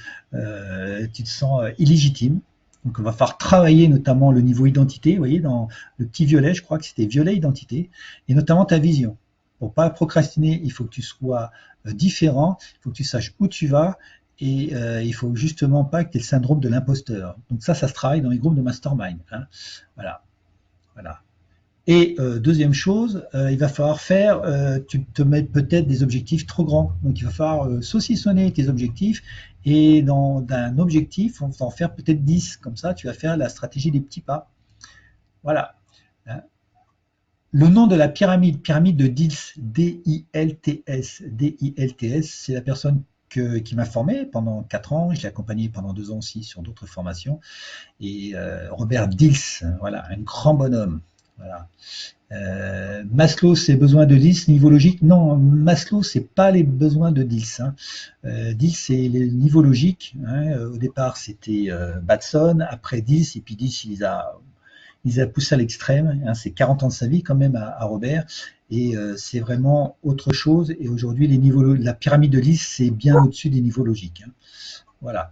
illégitime. Donc, on va falloir travailler notamment le niveau identité. Vous voyez, dans le petit violet, je crois que c'était violet identité, et notamment ta vision. Pour pas procrastiner, il faut que tu sois différent, il faut que tu saches où tu vas, et il faut justement pas que tu aies le syndrome de l'imposteur. Donc ça se travaille dans les groupes de mastermind. Hein. Voilà. Voilà. Et deuxième chose, il va falloir faire, tu te mets peut-être des objectifs trop grands. Donc il va falloir saucissonner tes objectifs et d'un objectif, on va en faire peut-être 10. Comme ça, tu vas faire la stratégie des petits pas. Voilà. Hein. Le nom de la pyramide de Dilts, D-I-L-T-S, D-I-L-T-S, c'est la personne qui m'a formé pendant 4 ans, je l'ai accompagné pendant 2 ans aussi sur d'autres formations, et Robert Dilts, voilà, un grand bonhomme. Voilà. Maslow, c'est besoin de Dilts, niveau logique. Non, Maslow, c'est pas les besoins de Dilts. Hein. Dilts, c'est les niveaux logiques. Hein. Au départ, c'était Batson, après Dilts, et puis Dilts, il a poussé à l'extrême. Hein. C'est 40 ans de sa vie quand même à Robert. Et c'est vraiment autre chose. Et aujourd'hui, la pyramide de Dilts, c'est bien au-dessus des niveaux logiques. Hein. Voilà.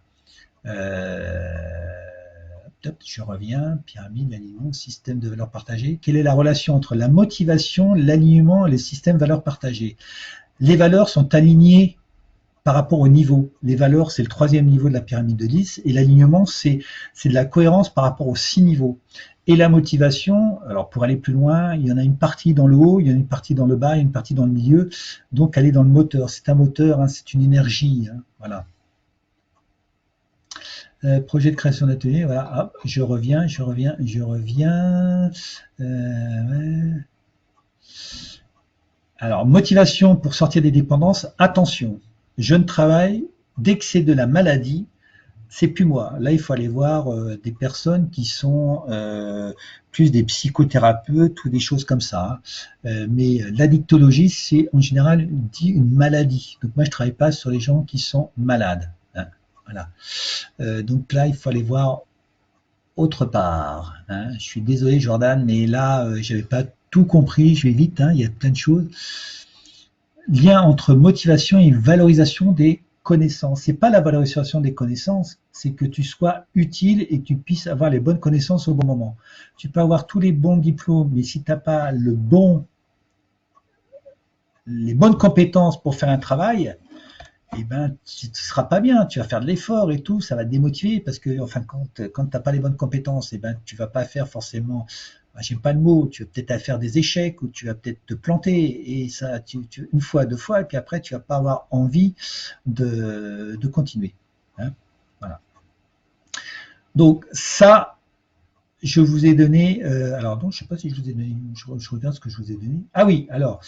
Je reviens, pyramide, alignement, système de valeurs partagées. Quelle est la relation entre la motivation, l'alignement et les systèmes de valeurs partagées? Les valeurs sont alignées par rapport au niveau. Les valeurs, c'est le 3e niveau de la pyramide de 10, et l'alignement, c'est de la cohérence par rapport aux 6 niveaux. Et la motivation, alors pour aller plus loin, il y en a une partie dans le haut, il y en a une partie dans le bas, il y a une partie dans le milieu, donc elle est dans le moteur. C'est un moteur, hein, c'est une énergie. Hein, voilà. Projet de création d'atelier, voilà, hop, je reviens. Alors, motivation pour sortir des dépendances, attention, jeune travail, dès que c'est de la maladie, c'est plus moi. Là, il faut aller voir des personnes qui sont plus des psychothérapeutes ou des choses comme ça. Mais l'addictologie, c'est en général dit une maladie. Donc moi, je travaille pas sur les gens qui sont malades. Voilà. Donc là, il faut aller voir autre part. Hein. Je suis désolé, Jordan, mais là, j'avais pas tout compris. Je vais vite. Hein, il y a plein de choses. Lien entre motivation et valorisation des connaissances. C'est pas la valorisation des connaissances, c'est que tu sois utile et que tu puisses avoir les bonnes connaissances au bon moment. Tu peux avoir tous les bons diplômes, mais si tu n'as pas les bonnes compétences pour faire un travail, eh ben, tu ne seras pas bien, tu vas faire de l'effort et tout, ça va te démotiver parce que, enfin, quand tu n'as pas les bonnes compétences, eh ben, tu ne vas pas faire forcément, j'aime pas le mot, tu vas peut-être faire des échecs ou tu vas peut-être te planter et ça, une fois, 2 fois, et puis après, tu ne vas pas avoir envie de continuer. Hein, voilà. Donc, ça, je vous ai donné, alors, non, je ne sais pas si je vous ai donné, je regarde ce que je vous ai donné. Ah oui, alors,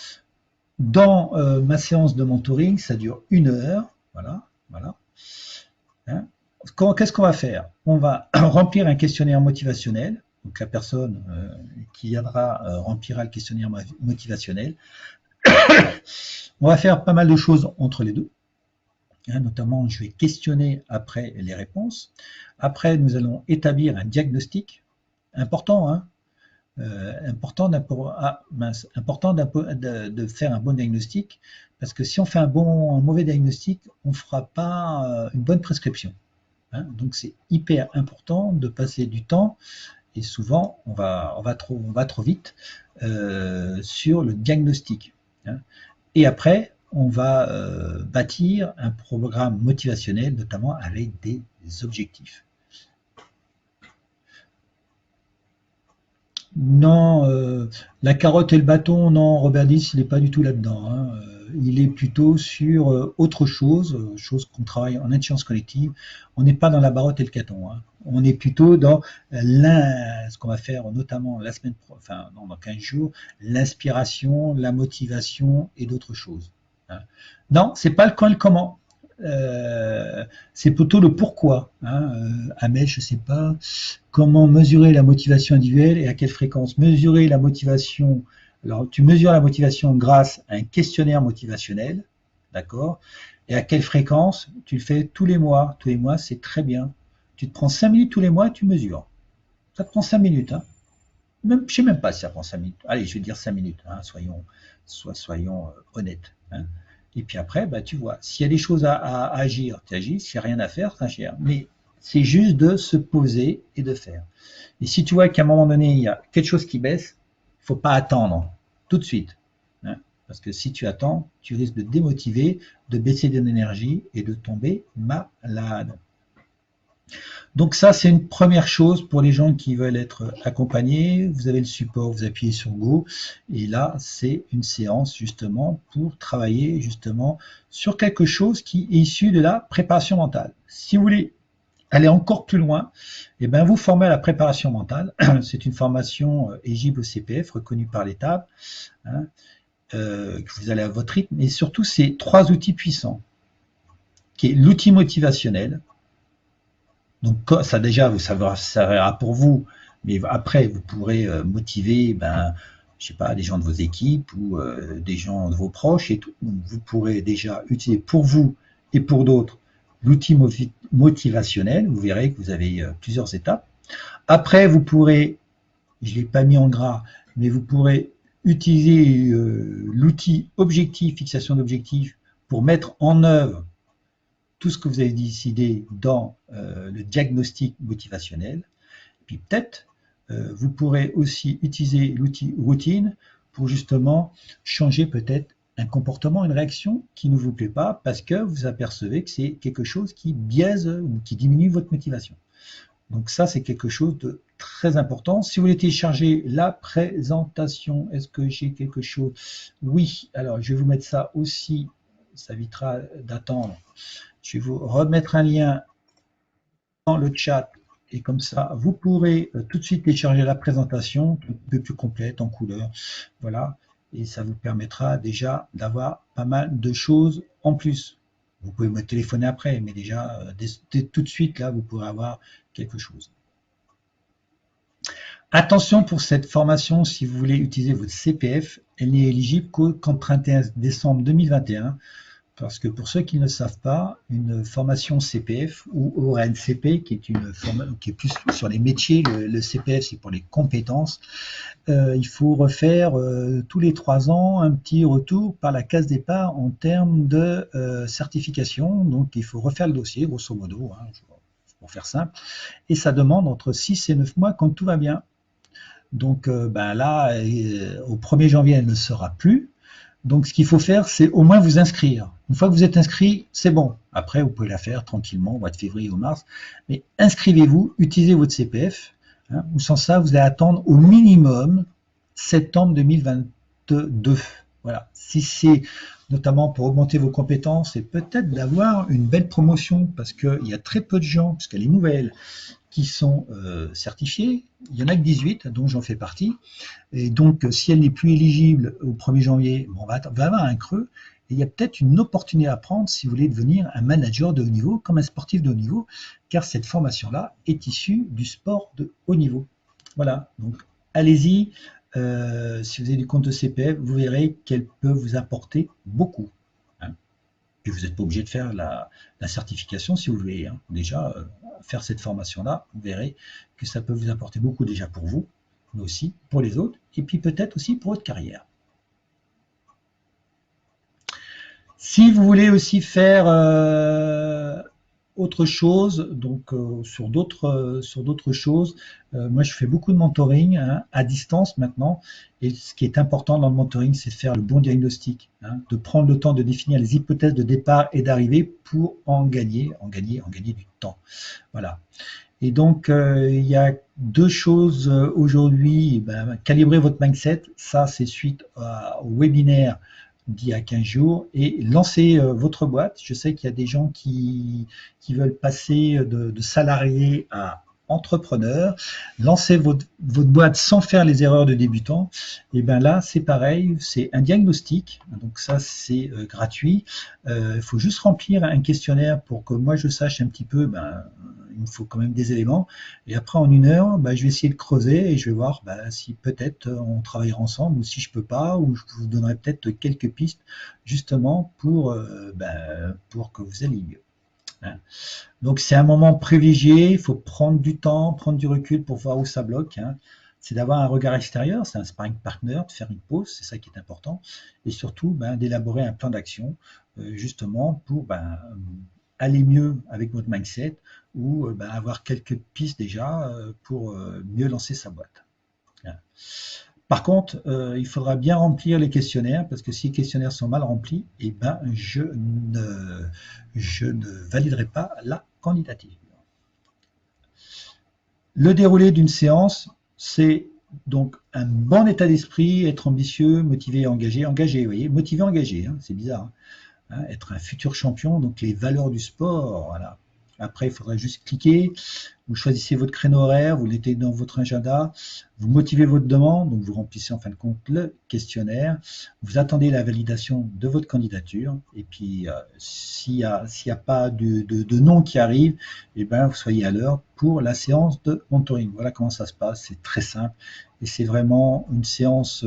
dans ma séance de mentoring, ça dure 1 heure. Voilà. Hein. Qu'est-ce qu'on va faire? On va remplir un questionnaire motivationnel. Donc la personne qui viendra remplira le questionnaire motivationnel. On va faire pas mal de choses entre les deux. Hein, notamment, je vais questionner après les réponses. Après, nous allons établir un diagnostic. Important, hein. Important de faire un bon diagnostic, parce que si on fait un mauvais diagnostic, on ne fera pas une bonne prescription. Hein. Donc c'est hyper important de passer du temps et souvent on va trop vite sur le diagnostic. Hein. Et après, on va bâtir un programme motivationnel, notamment avec des objectifs. Non, la carotte et le bâton, non, Robert Diss, il n'est pas du tout là-dedans. Hein. Il est plutôt sur autre chose, chose qu'on travaille en intelligence collective. On n'est pas dans la barotte et le caton. Hein. On est plutôt dans ce qu'on va faire notamment la semaine, enfin non, dans 15 jours, l'inspiration, la motivation et d'autres choses. Hein. Non, c'est pas le quand et le comment. C'est plutôt le pourquoi. Hein. Amel, je ne sais pas comment mesurer la motivation individuelle et à quelle fréquence. Mesurer la motivation. Alors, tu mesures la motivation grâce à un questionnaire motivationnel, d'accord? Et à quelle fréquence? Tu le fais tous les mois. Tous les mois, c'est très bien. Tu te prends 5 minutes tous les mois et tu mesures. Ça te prend 5 minutes. Hein. Même, je ne sais même pas si ça prend 5 minutes. Allez, je vais dire 5 minutes. Hein, soyons honnêtes. Hein. Et puis après, bah, tu vois, s'il y a des choses à agir, tu agis. S'il n'y a rien à faire, tu agis. Mais c'est juste de se poser et de faire. Et si tu vois qu'à un moment donné, il y a quelque chose qui baisse, il ne faut pas attendre tout de suite. Hein, parce que si tu attends, tu risques de démotiver, de baisser ton énergie et de tomber malade. Donc ça, c'est une première chose pour les gens qui veulent être accompagnés. Vous avez le support, vous appuyez sur Go. Et là, c'est une séance justement pour travailler justement sur quelque chose qui est issu de la préparation mentale. Si vous voulez aller encore plus loin, eh ben vous formez à la préparation mentale. C'est une formation éligible au CPF, reconnue par l'État, hein, que vous allez à votre rythme. Et surtout, c'est 3 outils puissants, qui est l'outil motivationnel. Donc ça déjà, ça servira pour vous, mais après, vous pourrez motiver, je sais pas, des gens de vos équipes ou des gens de vos proches et tout. Donc, vous pourrez déjà utiliser pour vous et pour d'autres l'outil motivationnel. Vous verrez que vous avez plusieurs étapes. Après, vous pourrez, je ne l'ai pas mis en gras, mais vous pourrez utiliser l'outil objectif, fixation d'objectifs, pour mettre en œuvre tout ce que vous avez décidé dans le diagnostic motivationnel. Puis peut-être, vous pourrez aussi utiliser l'outil routine pour justement changer peut-être un comportement, une réaction qui ne vous plaît pas parce que vous apercevez que c'est quelque chose qui biaise ou qui diminue votre motivation. Donc ça, c'est quelque chose de très important. Si vous voulez télécharger la présentation, est-ce que j'ai quelque chose? Oui, alors je vais vous mettre ça aussi, ça évitera d'attendre. Je vais vous remettre un lien dans le chat et comme ça, vous pourrez tout de suite télécharger la présentation un peu plus complète en couleur. Voilà, et ça vous permettra déjà d'avoir pas mal de choses en plus. Vous pouvez me téléphoner après, mais déjà, dès tout de suite, là, vous pourrez avoir quelque chose. Attention pour cette formation, si vous voulez utiliser votre CPF, elle n'est éligible qu'au 31 décembre 2021. Parce que pour ceux qui ne le savent pas, une formation CPF ou ORNCP, qui est plus sur les métiers, le CPF c'est pour les compétences, il faut refaire tous les 3 ans un petit retour par la case départ en termes de certification. Donc il faut refaire le dossier, grosso modo, hein, pour faire simple, et ça demande entre 6 et 9 mois quand tout va bien. Donc là, au 1er janvier, elle ne sera plus. Donc, ce qu'il faut faire, c'est au moins vous inscrire. Une fois que vous êtes inscrit, c'est bon. Après, vous pouvez la faire tranquillement au mois de février ou mars. Mais inscrivez-vous, utilisez votre CPF. Hein, ou sans ça, vous allez attendre au minimum septembre 2022. Voilà. Si c'est notamment pour augmenter vos compétences et peut-être d'avoir une belle promotion, parce qu'il y a très peu de gens, puisqu'elle est nouvelle, qui sont certifiés. Il n'y en a que 18, dont j'en fais partie. Et donc, si elle n'est plus éligible au 1er janvier, on va avoir un creux. Et il y a peut-être une opportunité à prendre si vous voulez devenir un manager de haut niveau, comme un sportif de haut niveau, car cette formation-là est issue du sport de haut niveau. Voilà, donc allez-y. Si vous avez du compte de CPF, vous verrez qu'elle peut vous apporter beaucoup. Hein. Puis vous n'êtes pas obligé de faire la certification si vous voulez. Hein. Déjà, faire cette formation-là, vous verrez que ça peut vous apporter beaucoup déjà pour vous, mais aussi pour les autres, et puis peut-être aussi pour votre carrière. Si vous voulez aussi faire autre chose, donc sur d'autres choses, moi je fais beaucoup de mentoring hein, à distance maintenant, et ce qui est important dans le mentoring, c'est de faire le bon diagnostic, hein, de prendre le temps de définir les hypothèses de départ et d'arrivée pour en gagner du temps. Voilà. Et donc il y a deux choses aujourd'hui, calibrer votre mindset, ça c'est suite au webinaire d'il y a 15 jours, et lancer votre boîte. Je sais qu'il y a des gens qui veulent passer de salarié à entrepreneur, lancer votre boîte sans faire les erreurs de débutant. Et bien là, c'est pareil, c'est un diagnostic, donc ça c'est gratuit. Il faut juste remplir un questionnaire pour que moi je sache un petit peu, il me faut quand même des éléments. Et après, en 1 heure, je vais essayer de creuser et je vais voir si peut-être on travaillera ensemble ou si je peux pas, ou je vous donnerai peut-être quelques pistes justement pour que vous alliez mieux. Hein. Donc c'est un moment privilégié, il faut prendre du temps, prendre du recul pour voir où ça bloque. Hein. C'est d'avoir un regard extérieur, c'est un sparring partner, de faire une pause, c'est ça qui est important, et surtout d'élaborer un plan d'action justement pour aller mieux avec votre mindset ou avoir quelques pistes déjà pour mieux lancer sa boîte. Hein. Par contre, il faudra bien remplir les questionnaires parce que si les questionnaires sont mal remplis, je ne validerai pas la candidature. Le déroulé d'une séance, c'est donc un bon état d'esprit, être ambitieux, motivé et engagé. Engagé, vous voyez, motivé, engagé, hein, c'est bizarre. Hein, être un futur champion, donc les valeurs du sport, voilà. Après, il faudra juste cliquer, vous choisissez votre créneau horaire, vous mettez dans votre agenda, vous motivez votre demande, donc vous remplissez en fin de compte le questionnaire, vous attendez la validation de votre candidature, et puis s'il y a pas de nom qui arrive, vous soyez à l'heure pour la séance de mentoring. Voilà comment ça se passe, c'est très simple, et c'est vraiment une séance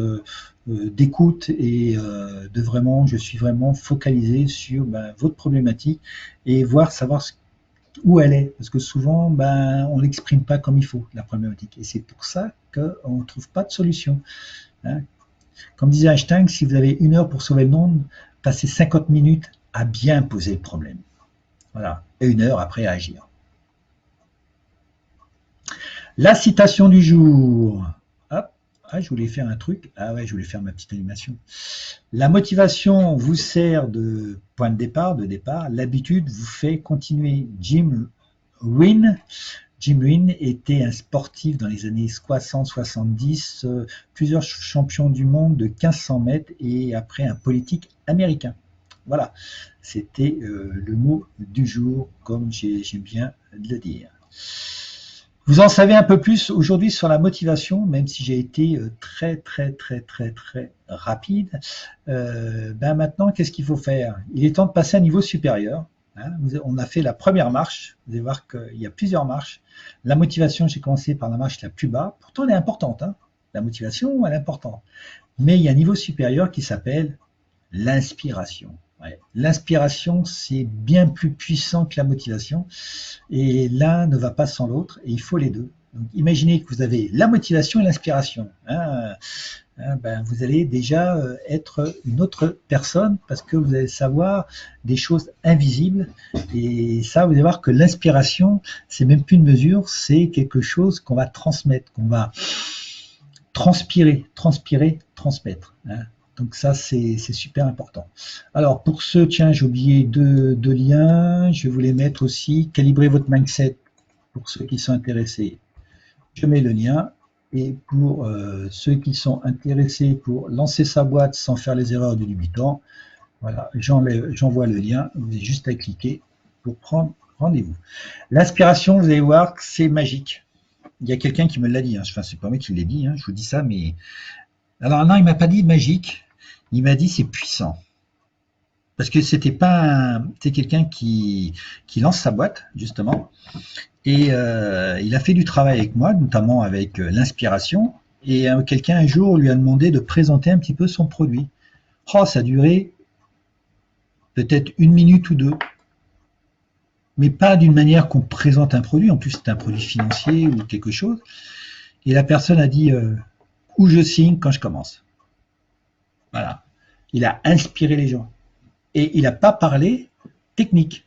d'écoute et je suis vraiment focalisé sur votre problématique et savoir où elle est, parce que souvent on l'exprime pas comme il faut, la problématique, et c'est pour ça qu'on ne trouve pas de solution. Hein. Comme disait Einstein, si vous avez 1 heure pour sauver le monde, passez 50 minutes à bien poser le problème. Voilà, et 1 heure après à agir. La citation du jour. Je voulais faire un truc. Je voulais faire ma petite animation. La motivation vous sert de point de départ, L'habitude vous fait continuer. Jim Rohn était un sportif dans les années 60-70, plusieurs champions du monde de 1500 mètres et après un politique américain. Voilà, c'était le mot du jour, comme j'aime bien le dire. Vous en savez un peu plus aujourd'hui sur la motivation, même si j'ai été très rapide. Maintenant, qu'est-ce qu'il faut faire? Il est temps de passer à un niveau supérieur. Hein. On a fait la première marche. Vous allez voir qu'il y a plusieurs marches. La motivation, j'ai commencé par la marche la plus bas. Pourtant, elle est importante. Hein. La motivation, elle est importante. Mais il y a un niveau supérieur qui s'appelle l'inspiration. Ouais. L'inspiration, c'est bien plus puissant que la motivation, et l'un ne va pas sans l'autre, et il faut les deux. Donc, imaginez que vous avez la motivation et l'inspiration. Vous allez déjà être une autre personne, parce que vous allez savoir des choses invisibles, et ça, vous allez voir que l'inspiration, c'est même plus une mesure, c'est quelque chose qu'on va transmettre, qu'on va transpirer, transmettre. Hein. Donc ça, c'est super important. Alors, pour ceux, j'ai oublié deux liens. Je vais vous les mettre aussi. Calibrer votre mindset pour ceux qui sont intéressés. Je mets le lien. Et pour ceux qui sont intéressés pour lancer sa boîte sans faire les erreurs du débutant, voilà, j'envoie le lien. Vous avez juste à cliquer pour prendre rendez-vous. L'inspiration, vous allez voir que c'est magique. Il y a quelqu'un qui me l'a dit. Hein. Enfin, c'est pas moi qui l'ai dit. Hein. Je vous dis ça, mais... Alors non, il m'a pas dit magique, il m'a dit c'est puissant. Parce que c'était quelqu'un qui lance sa boîte, justement, et il a fait du travail avec moi, notamment avec l'inspiration, et quelqu'un un jour lui a demandé de présenter un petit peu son produit. Ça a duré peut-être 1 minute ou 2, mais pas d'une manière qu'on présente un produit, en plus c'est un produit financier ou quelque chose, et la personne a dit... où je signe quand je commence. Voilà. Il a inspiré les gens. Et il n'a pas parlé technique.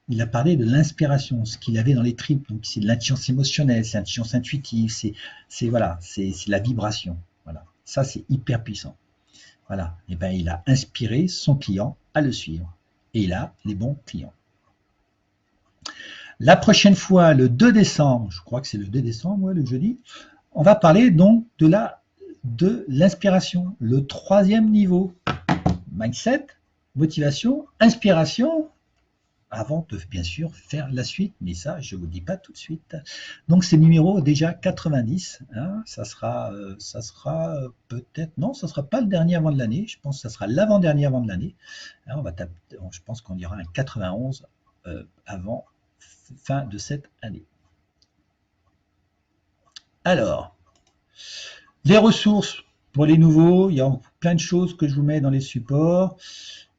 il a parlé de l'inspiration, ce qu'il avait dans les tripes. Donc c'est de l'intelligence émotionnelle, c'est l'intelligence intuitive, c'est voilà, c'est la vibration. Voilà, ça c'est hyper puissant. Voilà, et ben il a inspiré son client à le suivre, et il a les bons clients. La prochaine fois, le 2 décembre, je crois que c'est le 2 décembre, ouais, le jeudi, on va parler donc de l'inspiration, le 3e niveau. Mindset, motivation, inspiration, avant de bien sûr faire la suite, mais ça je ne vous dis pas tout de suite. Donc c'est le numéro déjà 90, hein, ça sera peut-être, non, ça ne sera pas le dernier avant de l'année, je pense que ça sera l'avant-dernier avant de l'année. Hein, je pense qu'on y aura un 91 avant fin de cette année. Alors, les ressources pour les nouveaux, il y a plein de choses que je vous mets dans les supports.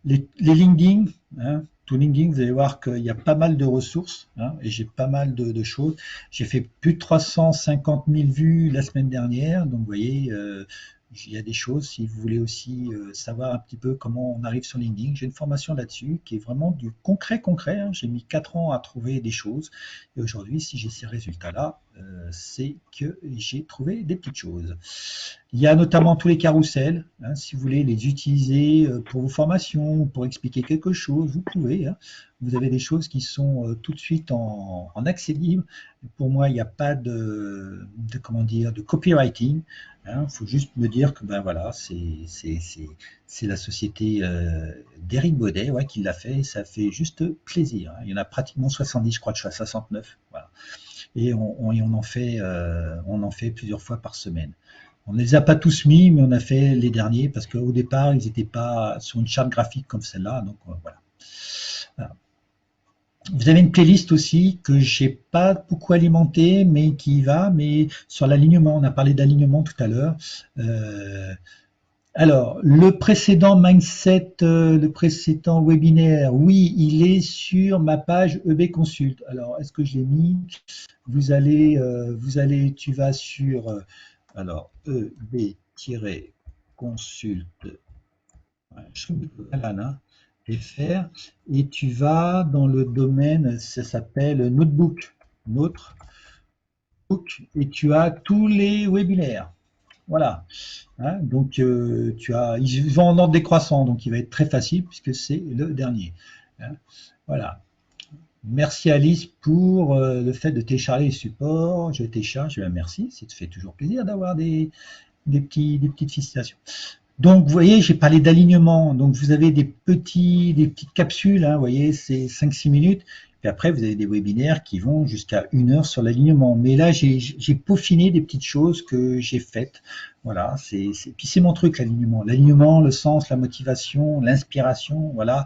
Les LinkedIn, hein, tout LinkedIn, vous allez voir qu'il y a pas mal de ressources, hein, et j'ai pas mal de choses. J'ai fait plus de 350 000 vues la semaine dernière, donc vous voyez, il y a des choses, si vous voulez aussi savoir un petit peu comment on arrive sur LinkedIn, j'ai une formation là-dessus qui est vraiment du concret, hein. J'ai mis 4 ans à trouver des choses, et aujourd'hui, si j'ai ces résultats-là, c'est que j'ai trouvé des petites choses. Il y a notamment tous les carousels, hein, si vous voulez les utiliser pour vos formations, pour expliquer quelque chose, vous pouvez. Hein. Vous avez des choses qui sont tout de suite en accès libre. Pour moi, il n'y a pas de copywriting. Il faut juste me dire que ben voilà, c'est la société d'Éric Baudet, ouais, qui l'a fait, et ça fait juste plaisir. Hein. Il y en a pratiquement 70, je crois que je suis à 69. Voilà. Et on en fait plusieurs fois par semaine. On ne les a pas tous mis, mais on a fait les derniers parce qu'au départ, ils n'étaient pas sur une charte graphique comme celle-là. Donc voilà. Voilà. Vous avez une playlist aussi que j'ai pas beaucoup alimentée, mais qui va, mais sur l'alignement. On a parlé d'alignement tout à l'heure. Alors, le précédent mindset, le précédent webinaire, oui, il est sur ma page EB Consult. Alors, est-ce que je l'ai mis? Tu vas sur alors EB-consult .fr et tu vas dans le domaine, ça s'appelle Notebook, et tu as tous les webinaires. Voilà. Hein, donc ils vont en ordre décroissant, donc il va être très facile puisque c'est le dernier. Hein, voilà. Merci Alice pour le fait de télécharger les supports. Je télécharge, merci, ça te fait toujours plaisir d'avoir des petites félicitations. Donc vous voyez, j'ai parlé d'alignement, donc vous avez des petites capsules, hein, vous voyez, c'est 5-6 minutes, puis après vous avez des webinaires qui vont jusqu'à 1 heure sur l'alignement. Mais là, j'ai peaufiné des petites choses que j'ai faites. Voilà, puis c'est mon truc, l'alignement. L'alignement, le sens, la motivation, l'inspiration, voilà.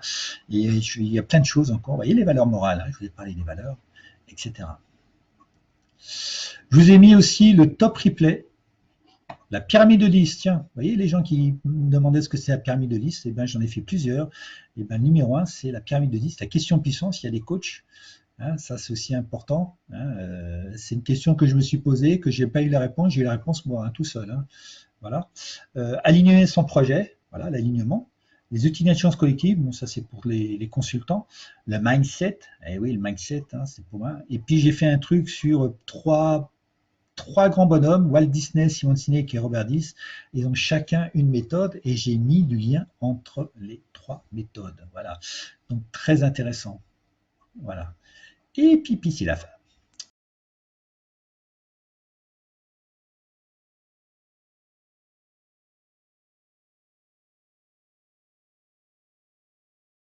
Et il y a plein de choses encore. Vous voyez les valeurs morales, hein, je vous ai parlé des valeurs, etc. Je vous ai mis aussi le top replay. La pyramide de 10, tiens, vous voyez les gens qui me demandaient ce que c'est la pyramide de 10, eh ben, j'en ai fait plusieurs. Et ben, numéro 1, c'est la pyramide de 10, la question puissance, il y a des coachs, hein, ça c'est aussi important. Hein, c'est une question que je me suis posée, que je n'ai pas eu la réponse, j'ai eu la réponse moi, hein, tout seul. Hein, voilà. Aligner son projet, voilà, l'alignement. Les outils d'intelligence collective, bon, ça c'est pour les consultants. Le mindset, eh oui, le mindset, hein, c'est pour moi. Et puis j'ai fait un truc sur trois grands bonhommes, Walt Disney, Simon Sinek et Robert Dills, ils ont chacun une méthode et j'ai mis du lien entre les 3 méthodes. Voilà. Donc très intéressant. Voilà. Et puis c'est la fin.